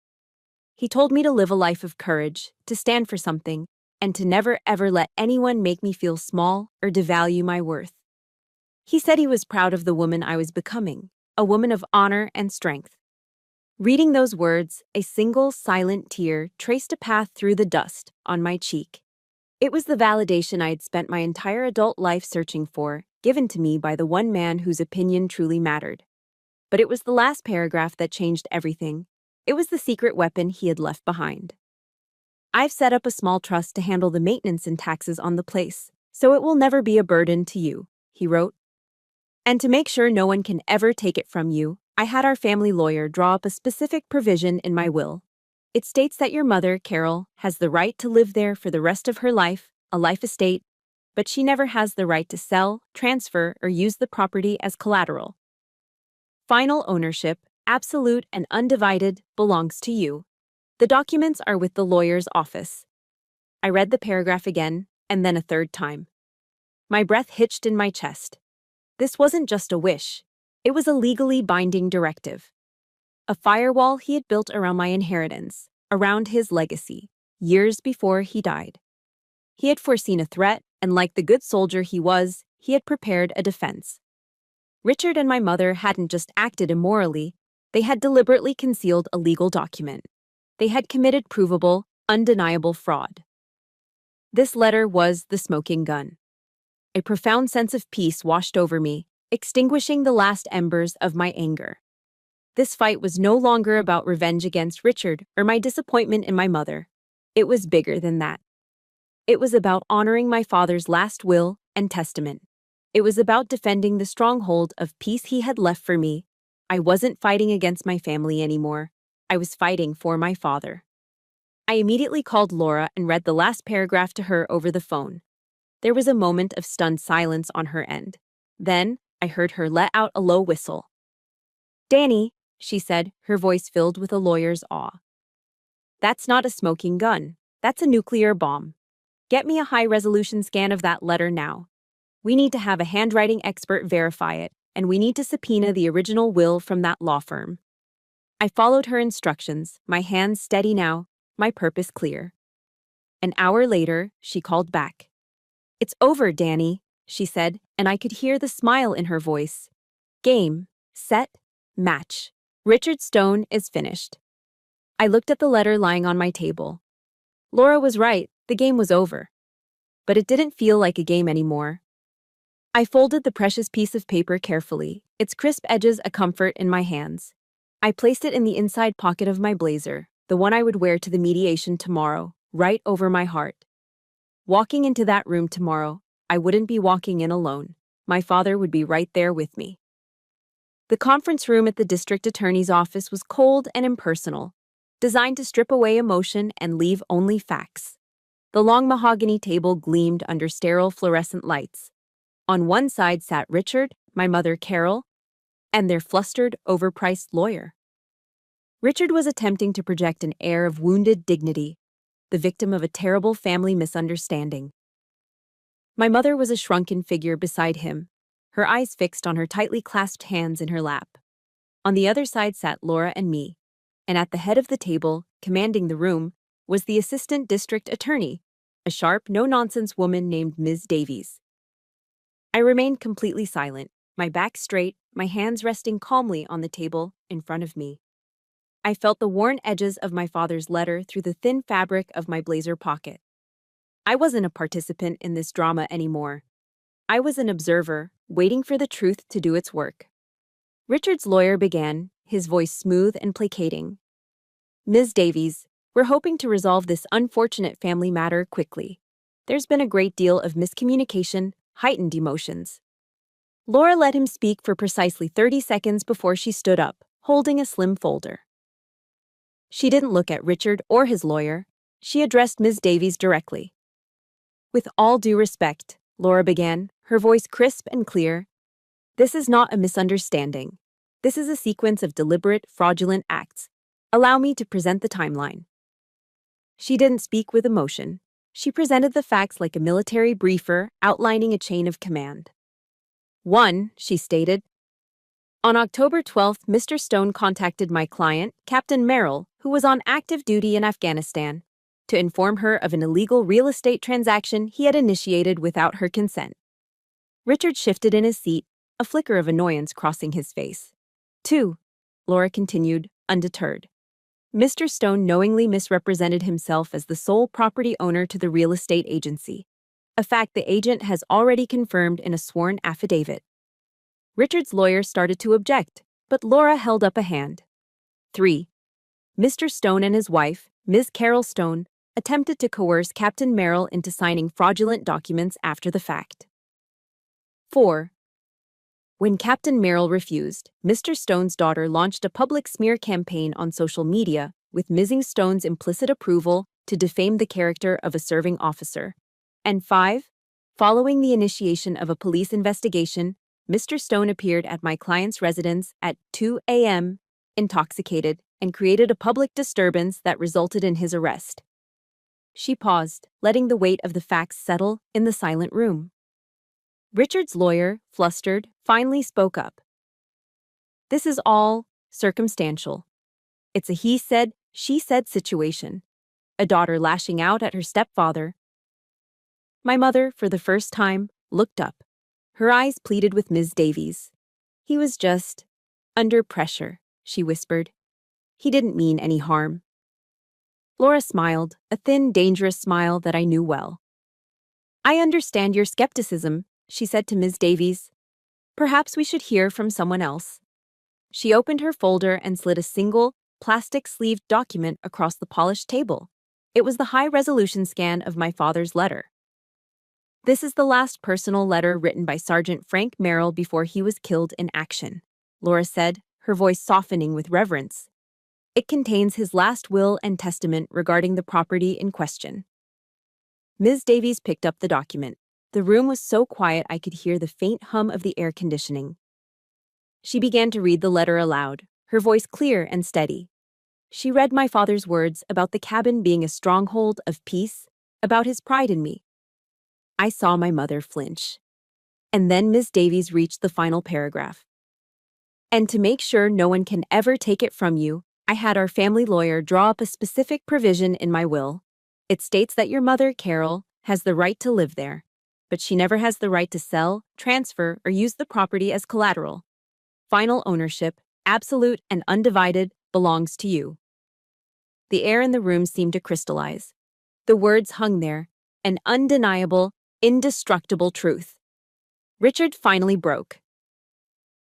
He told me to live a life of courage, to stand for something, and to never ever let anyone make me feel small or devalue my worth. He said he was proud of the woman I was becoming, a woman of honor and strength. Reading those words, a single silent tear traced a path through the dust on my cheek. It was the validation I had spent my entire adult life searching for, given to me by the one man whose opinion truly mattered. But it was the last paragraph that changed everything. It was the secret weapon he had left behind. "I've set up a small trust to handle the maintenance and taxes on the place, so it will never be a burden to you," he wrote. "And to make sure no one can ever take it from you, I had our family lawyer draw up a specific provision in my will. It states that your mother, Carol, has the right to live there for the rest of her life, a life estate, but she never has the right to sell, transfer, or use the property as collateral. Final ownership, absolute and undivided, belongs to you. The documents are with the lawyer's office." I read the paragraph again, and then a third time. My breath hitched in my chest. This wasn't just a wish. It was a legally binding directive. A firewall he had built around my inheritance, around his legacy, years before he died. He had foreseen a threat, and like the good soldier he was, he had prepared a defense. Richard and my mother hadn't just acted immorally, they had deliberately concealed a legal document. They had committed provable, undeniable fraud. This letter was the smoking gun. A profound sense of peace washed over me, extinguishing the last embers of my anger. This fight was no longer about revenge against Richard or my disappointment in my mother. It was bigger than that. It was about honoring my father's last will and testament. It was about defending the stronghold of peace he had left for me. I wasn't fighting against my family anymore. I was fighting for my father. I immediately called Laura and read the last paragraph to her over the phone. There was a moment of stunned silence on her end. Then, I heard her let out a low whistle. "Danny," she said, her voice filled with a lawyer's awe. "That's not a smoking gun. That's a nuclear bomb. Get me a high-resolution scan of that letter now. We need to have a handwriting expert verify it, and we need to subpoena the original will from that law firm." I followed her instructions, my hands steady now, my purpose clear. An hour later, she called back. "It's over, Danny," she said, and I could hear the smile in her voice. "Game, set, match. Richard Stone is finished." I looked at the letter lying on my table. Laura was right, the game was over. But it didn't feel like a game anymore. I folded the precious piece of paper carefully, its crisp edges a comfort in my hands. I placed it in the inside pocket of my blazer, the one I would wear to the mediation tomorrow, right over my heart. Walking into that room tomorrow, I wouldn't be walking in alone. My father would be right there with me. The conference room at the district attorney's office was cold and impersonal, designed to strip away emotion and leave only facts. The long mahogany table gleamed under sterile fluorescent lights. On one side sat Richard, my mother Carol, and their flustered, overpriced lawyer. Richard was attempting to project an air of wounded dignity, the victim of a terrible family misunderstanding. My mother was a shrunken figure beside him, her eyes fixed on her tightly clasped hands in her lap. On the other side sat Laura and me, and at the head of the table, commanding the room, was the assistant district attorney, a sharp, no-nonsense woman named Ms. Davies. I remained completely silent, my back straight, my hands resting calmly on the table in front of me. I felt the worn edges of my father's letter through the thin fabric of my blazer pocket. I wasn't a participant in this drama anymore. I was an observer, waiting for the truth to do its work. Richard's lawyer began, his voice smooth and placating. "Ms. Davies, we're hoping to resolve this unfortunate family matter quickly. There's been a great deal of miscommunication, heightened emotions." Laura let him speak for precisely 30 seconds before she stood up, holding a slim folder. She didn't look at Richard or his lawyer. She addressed Ms. Davies directly. "With all due respect," Laura began, her voice crisp and clear, "this is not a misunderstanding. This is a sequence of deliberate, fraudulent acts. Allow me to present the timeline." She didn't speak with emotion. She presented the facts like a military briefer outlining a chain of command. 1, she stated. On October 12th, Mr. Stone contacted my client, Captain Merrill, who was on active duty in Afghanistan, to inform her of an illegal real estate transaction he had initiated without her consent. Richard shifted in his seat, a flicker of annoyance crossing his face. 2, Laura continued, undeterred. Mr. Stone knowingly misrepresented himself as the sole property owner to the real estate agency, a fact the agent has already confirmed in a sworn affidavit. Richard's lawyer started to object, but Laura held up a hand. 3. Mr. Stone and his wife, Ms. Carol Stone, attempted to coerce Captain Merrill into signing fraudulent documents after the fact. 4. When Captain Merrill refused, Mr. Stone's daughter launched a public smear campaign on social media with Ms. Stone's implicit approval to defame the character of a serving officer. And 5. Following the initiation of a police investigation, Mr. Stone appeared at my client's residence at 2 a.m., intoxicated, and created a public disturbance that resulted in his arrest. She paused, letting the weight of the facts settle in the silent room. Richard's lawyer, flustered, finally spoke up. "This is all circumstantial. It's a he said, She said situation. A daughter lashing out at her stepfather. My mother, for the first time, looked up. Her eyes pleaded with Ms. Davies. He was just under pressure, she whispered. He didn't mean any harm. Laura smiled, a thin, dangerous smile that I knew well. I understand your skepticism, she said to Ms. Davies. Perhaps we should hear from someone else. She opened her folder and slid a single, plastic-sleeved document across the polished table. It was the high-resolution scan of my father's letter. This is the last personal letter written by Sergeant Frank Merrill before he was killed in action, Laura said, her voice softening with reverence. It contains his last will and testament regarding the property in question. Ms. Davies picked up the document. The room was so quiet I could hear the faint hum of the air conditioning. She began to read the letter aloud, her voice clear and steady. She read my father's words about the cabin being a stronghold of peace, about his pride in me. I saw my mother flinch. And then Ms. Davies reached the final paragraph. And to make sure no one can ever take it from you, I had our family lawyer draw up a specific provision in my will. It states that your mother, Carol, has the right to live there, but she never has the right to sell, transfer, or use the property as collateral. Final ownership, absolute and undivided, belongs to you. The air in the room seemed to crystallize. The words hung there, an undeniable, indestructible truth. Richard finally broke.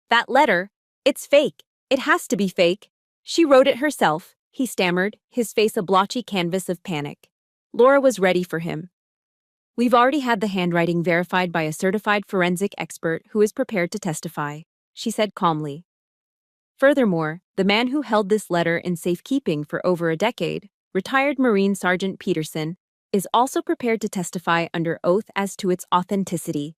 That letter, it's fake. It has to be fake. She wrote it herself, he stammered, his face a blotchy canvas of panic. Laura was ready for him. We've already had the handwriting verified by a certified forensic expert who is prepared to testify, she said calmly. Furthermore, the man who held this letter in safekeeping for over a decade, retired Marine Sergeant Peterson, is also prepared to testify under oath as to its authenticity.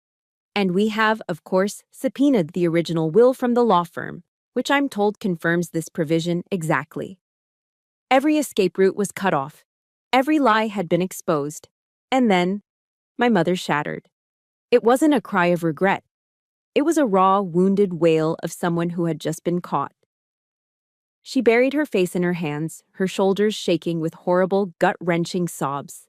And we have, of course, subpoenaed the original will from the law firm, which I'm told confirms this provision exactly. Every escape route was cut off. Every lie had been exposed. And then, my mother shattered. It wasn't a cry of regret. It was a raw, wounded wail of someone who had just been caught. She buried her face in her hands, her shoulders shaking with horrible, gut-wrenching sobs.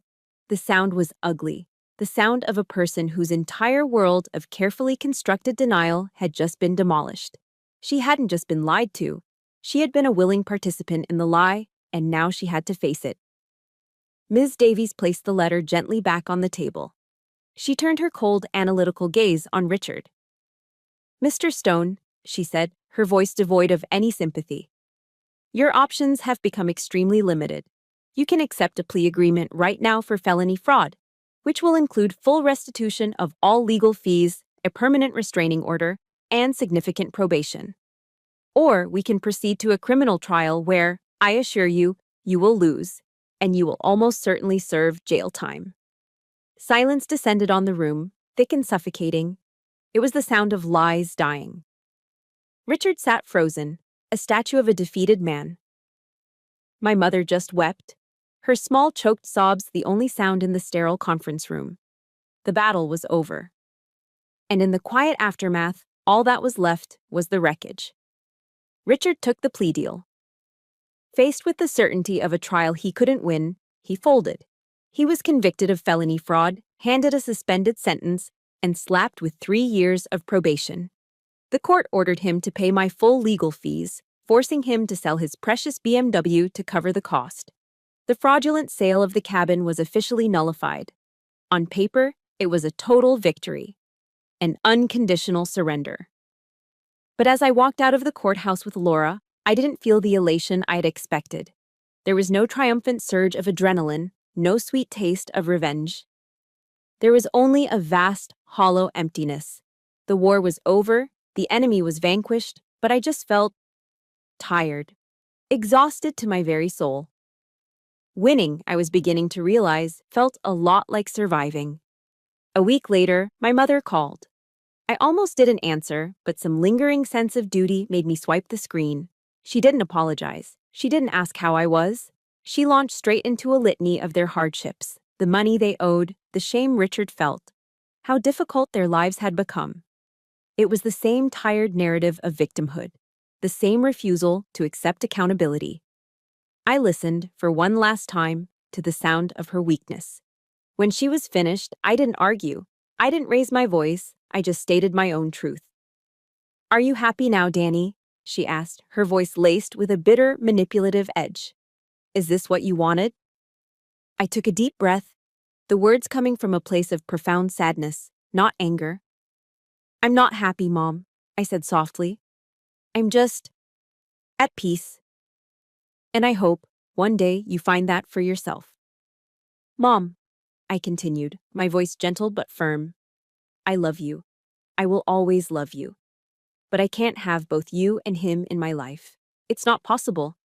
The sound was ugly, the sound of a person whose entire world of carefully constructed denial had just been demolished. She hadn't just been lied to. She had been a willing participant in the lie, and now she had to face it. Ms. Davies placed the letter gently back on the table. She turned her cold, analytical gaze on Richard. Mr. Stone, she said, her voice devoid of any sympathy. Your options have become extremely limited. You can accept a plea agreement right now for felony fraud, which will include full restitution of all legal fees, a permanent restraining order, and significant probation. Or we can proceed to a criminal trial where, I assure you, you will lose, and you will almost certainly serve jail time. Silence descended on the room, thick and suffocating. It was the sound of lies dying. Richard sat frozen, a statue of a defeated man. My mother just wept, her small choked sobs the only sound in the sterile conference room. The battle was over. And in the quiet aftermath, all that was left was the wreckage. Richard took the plea deal. Faced with the certainty of a trial he couldn't win, he folded. He was convicted of felony fraud, handed a suspended sentence, and slapped with 3 years of probation. The court ordered him to pay my full legal fees, forcing him to sell his precious BMW to cover the cost. The fraudulent sale of the cabin was officially nullified. On paper, it was a total victory, an unconditional surrender. But as I walked out of the courthouse with Laura, I didn't feel the elation I'd expected. There was no triumphant surge of adrenaline, no sweet taste of revenge. There was only a vast, hollow emptiness. The war was over, the enemy was vanquished, but I just felt tired, exhausted to my very soul. Winning, I was beginning to realize, felt a lot like surviving. A week later, my mother called. I almost didn't answer, but some lingering sense of duty made me swipe the screen. She didn't apologize. She didn't ask how I was. She launched straight into a litany of their hardships, the money they owed, the shame Richard felt, how difficult their lives had become. It was the same tired narrative of victimhood, the same refusal to accept accountability. I listened, for one last time, to the sound of her weakness. When she was finished, I didn't argue. I didn't raise my voice, I just stated my own truth. "Are you happy now, Danny?" she asked, her voice laced with a bitter, manipulative edge. "Is this what you wanted?" I took a deep breath, the words coming from a place of profound sadness, not anger. "I'm not happy, Mom," I said softly. "I'm just at peace. And I hope, one day, you find that for yourself." "Mom," I continued, my voice gentle but firm, "I love you. I will always love you. But I can't have both you and him in my life. It's not possible.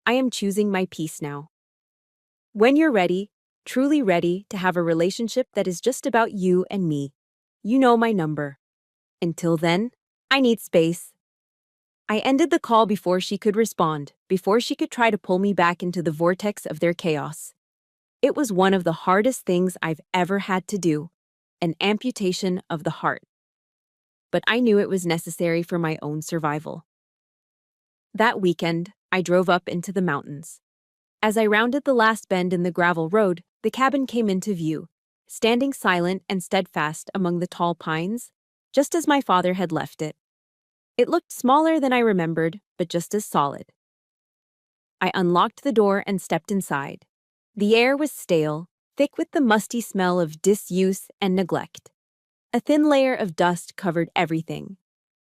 I am choosing my peace now. When you're ready, truly ready to have a relationship that is just about you and me, you know my number. Until then, I need space." I ended the call before she could respond, before she could try to pull me back into the vortex of their chaos. It was one of the hardest things I've ever had to do, an amputation of the heart. But I knew it was necessary for my own survival. That weekend, I drove up into the mountains. As I rounded the last bend in the gravel road, the cabin came into view, standing silent and steadfast among the tall pines, just as my father had left it. It looked smaller than I remembered, but just as solid. I unlocked the door and stepped inside. The air was stale, thick with the musty smell of disuse and neglect. A thin layer of dust covered everything,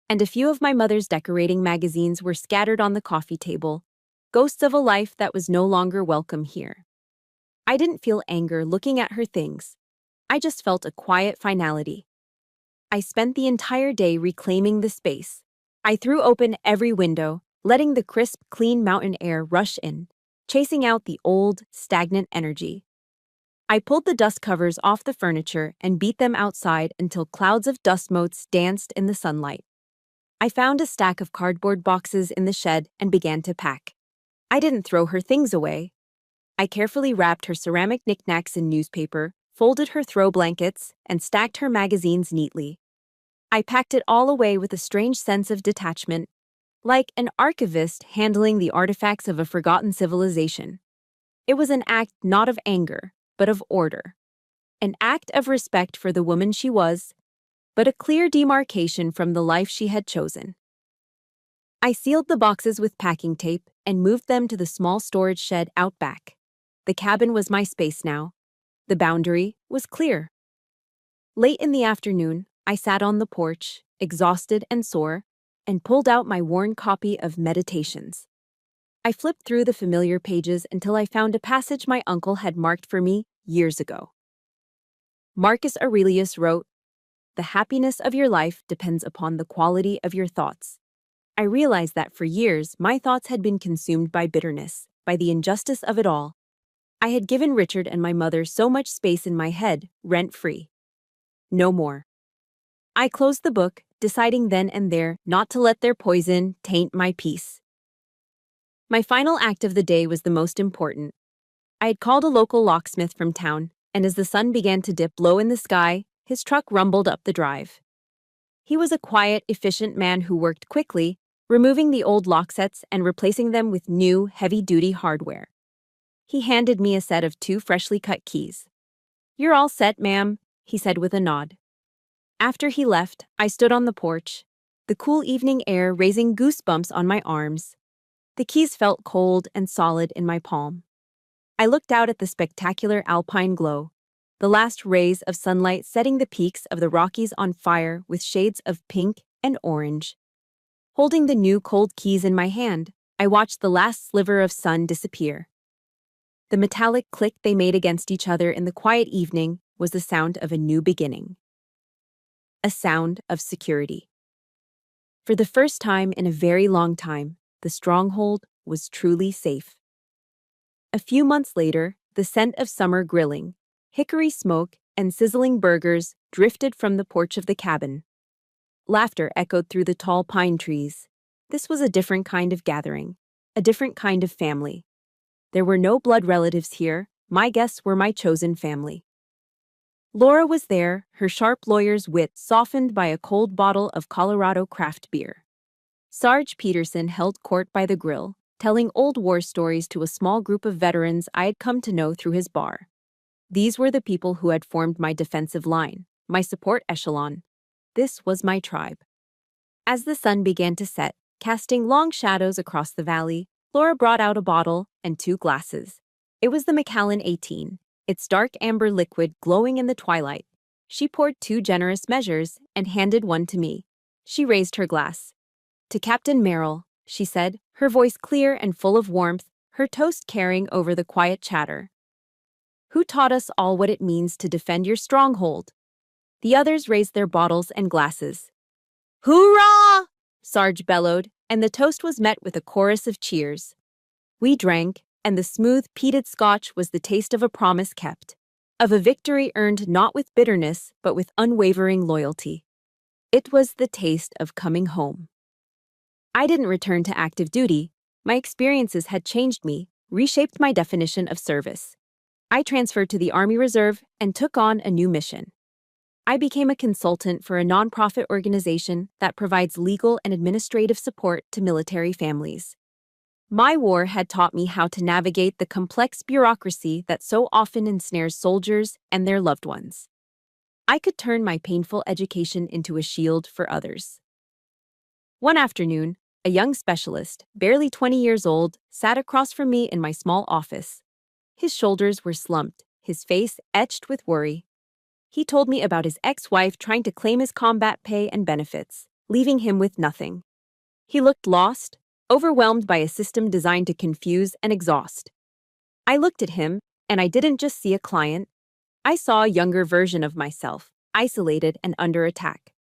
and a few of my mother's decorating magazines were scattered on the coffee table, ghosts of a life that was no longer welcome here. I didn't feel anger looking at her things. I just felt a quiet finality. I spent the entire day reclaiming the space. I threw open every window, letting the crisp, clean mountain air rush in, chasing out the old, stagnant energy. I pulled the dust covers off the furniture and beat them outside until clouds of dust motes danced in the sunlight. I found a stack of cardboard boxes in the shed and began to pack. I didn't throw her things away. I carefully wrapped her ceramic knickknacks in newspaper, folded her throw blankets, and stacked her magazines neatly. I packed it all away with a strange sense of detachment, like an archivist handling the artifacts of a forgotten civilization. It was an act not of anger, but of order. An act of respect for the woman she was, but a clear demarcation from the life she had chosen. I sealed the boxes with packing tape and moved them to the small storage shed out back. The cabin was my space now. The boundary was clear. Late in the afternoon, I sat on the porch, exhausted and sore, and pulled out my worn copy of Meditations. I flipped through the familiar pages until I found a passage my uncle had marked for me years ago. Marcus Aurelius wrote, "The happiness of your life depends upon the quality of your thoughts." I realized that for years, my thoughts had been consumed by bitterness, by the injustice of it all. I had given Richard and my mother so much space in my head, rent-free. No more. I closed the book, deciding then and there not to let their poison taint my peace. My final act of the day was the most important. I had called a local locksmith from town, and as the sun began to dip low in the sky, his truck rumbled up the drive. He was a quiet, efficient man who worked quickly, removing the old lock sets and replacing them with new, heavy-duty hardware. He handed me a set of 2 freshly cut keys. "You're all set, ma'am," he said with a nod. After he left, I stood on the porch, the cool evening air raising goosebumps on my arms. The keys felt cold and solid in my palm. I looked out at the spectacular alpine glow, the last rays of sunlight setting the peaks of the Rockies on fire with shades of pink and orange. Holding the new cold keys in my hand, I watched the last sliver of sun disappear. The metallic click they made against each other in the quiet evening was the sound of a new beginning. A sound of security. For the first time in a very long time, the stronghold was truly safe. A few months later, the scent of summer grilling, hickory smoke, and sizzling burgers drifted from the porch of the cabin. Laughter echoed through the tall pine trees. This was a different kind of gathering, a different kind of family. There were no blood relatives here. My guests were my chosen family. Laura was there, her sharp lawyer's wit softened by a cold bottle of Colorado craft beer. Sarge Peterson held court by the grill, telling old war stories to a small group of veterans I had come to know through his bar. These were the people who had formed my defensive line, my support echelon. This was my tribe. As the sun began to set, casting long shadows across the valley, Laura brought out a bottle and 2 glasses. It was the Macallan 18, its dark amber liquid glowing in the twilight. She poured 2 generous measures and handed one to me. She raised her glass. "To Captain Merrill," she said, her voice clear and full of warmth, her toast carrying over the quiet chatter. "Who taught us all what it means to defend your stronghold?" The others raised their bottles and glasses. "Hoorah!" Sarge bellowed, and the toast was met with a chorus of cheers. We drank, and the smooth, peated scotch was the taste of a promise kept, of a victory earned not with bitterness, but with unwavering loyalty. It was the taste of coming home. I didn't return to active duty. My experiences had changed me, reshaped my definition of service. I transferred to the Army Reserve and took on a new mission. I became a consultant for a nonprofit organization that provides legal and administrative support to military families. My war had taught me how to navigate the complex bureaucracy that so often ensnares soldiers and their loved ones. I could turn my painful education into a shield for others. One afternoon, a young specialist, barely 20 years old, sat across from me in my small office. His shoulders were slumped, his face etched with worry. He told me about his ex-wife trying to claim his combat pay and benefits, leaving him with nothing. He looked lost, overwhelmed by a system designed to confuse and exhaust. I looked at him, and I didn't just see a client. I saw a younger version of myself, isolated and under attack.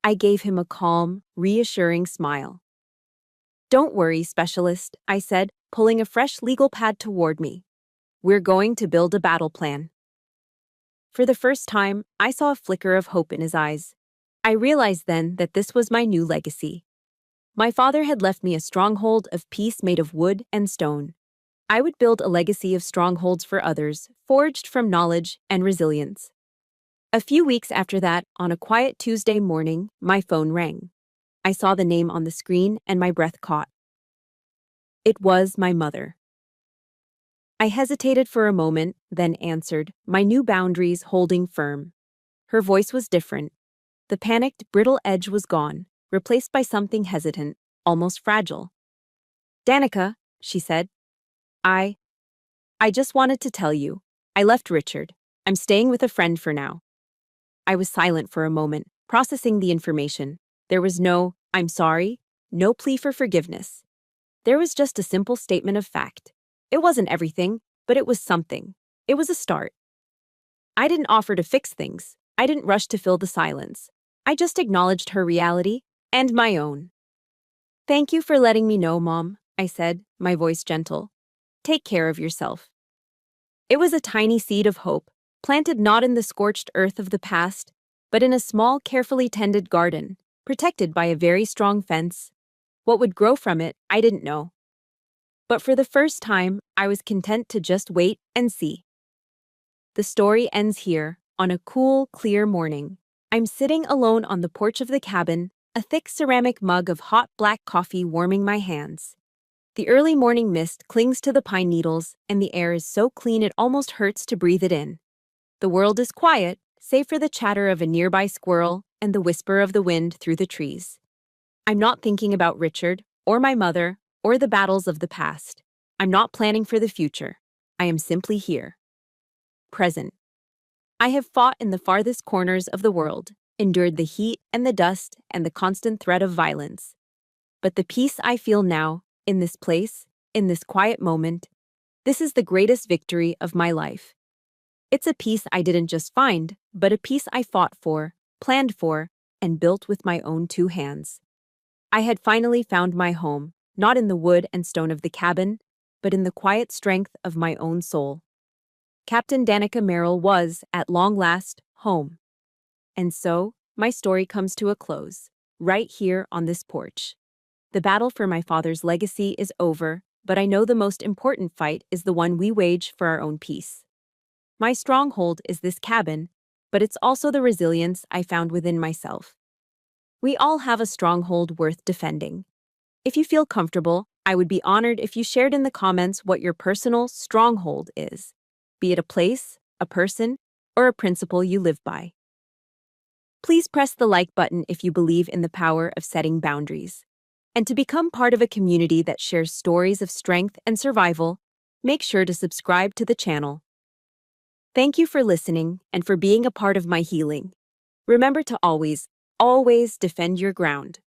I gave him a calm, reassuring smile. "Don't worry, specialist," I said, pulling a fresh legal pad toward me. "We're going to build a battle plan." For the first time, I saw a flicker of hope in his eyes. I realized then that this was my new legacy. My father had left me a stronghold of peace made of wood and stone. I would build a legacy of strongholds for others, forged from knowledge and resilience. A few weeks after that, on a quiet Tuesday morning, my phone rang. I saw the name on the screen and my breath caught. It was my mother. I hesitated for a moment, then answered, my new boundaries holding firm. Her voice was different. The panicked, brittle edge was gone, replaced by something hesitant, almost fragile. "Danica," she said. I just wanted to tell you. I left Richard. I'm staying with a friend for now." I was silent for a moment, processing the information. There was no, "I'm sorry," no plea for forgiveness. There was just a simple statement of fact. It wasn't everything, but it was something. It was a start. I didn't offer to fix things. I didn't rush to fill the silence. I just acknowledged her reality and my own. "Thank you for letting me know, Mom," I said, my voice gentle. "Take care of yourself." It was a tiny seed of hope, planted not in the scorched earth of the past, but in a small, carefully tended garden, protected by a very strong fence. What would grow from it, I didn't know. But for the first time, I was content to just wait and see. The story ends here, on a cool, clear morning. I'm sitting alone on the porch of the cabin, a thick ceramic mug of hot black coffee warming my hands. The early morning mist clings to the pine needles, and the air is so clean it almost hurts to breathe it in. The world is quiet, save for the chatter of a nearby squirrel and the whisper of the wind through the trees. I'm not thinking about Richard, or my mother, or the battles of the past. I'm not planning for the future. I am simply here. Present. I have fought in the farthest corners of the world, endured the heat and the dust and the constant threat of violence. But the peace I feel now, in this place, in this quiet moment, this is the greatest victory of my life. It's a peace I didn't just find, but a peace I fought for, planned for, and built with my own 2 hands. I had finally found my home, not in the wood and stone of the cabin, but in the quiet strength of my own soul. Captain Danica Merrill was, at long last, home. And so, my story comes to a close, right here on this porch. The battle for my father's legacy is over, but I know the most important fight is the one we wage for our own peace. My stronghold is this cabin, but it's also the resilience I found within myself. We all have a stronghold worth defending. If you feel comfortable, I would be honored if you shared in the comments what your personal stronghold is, be it a place, a person, or a principle you live by. Please press the like button if you believe in the power of setting boundaries. And to become part of a community that shares stories of strength and survival, make sure to subscribe to the channel. Thank you for listening and for being a part of my healing. Remember to always, always defend your ground.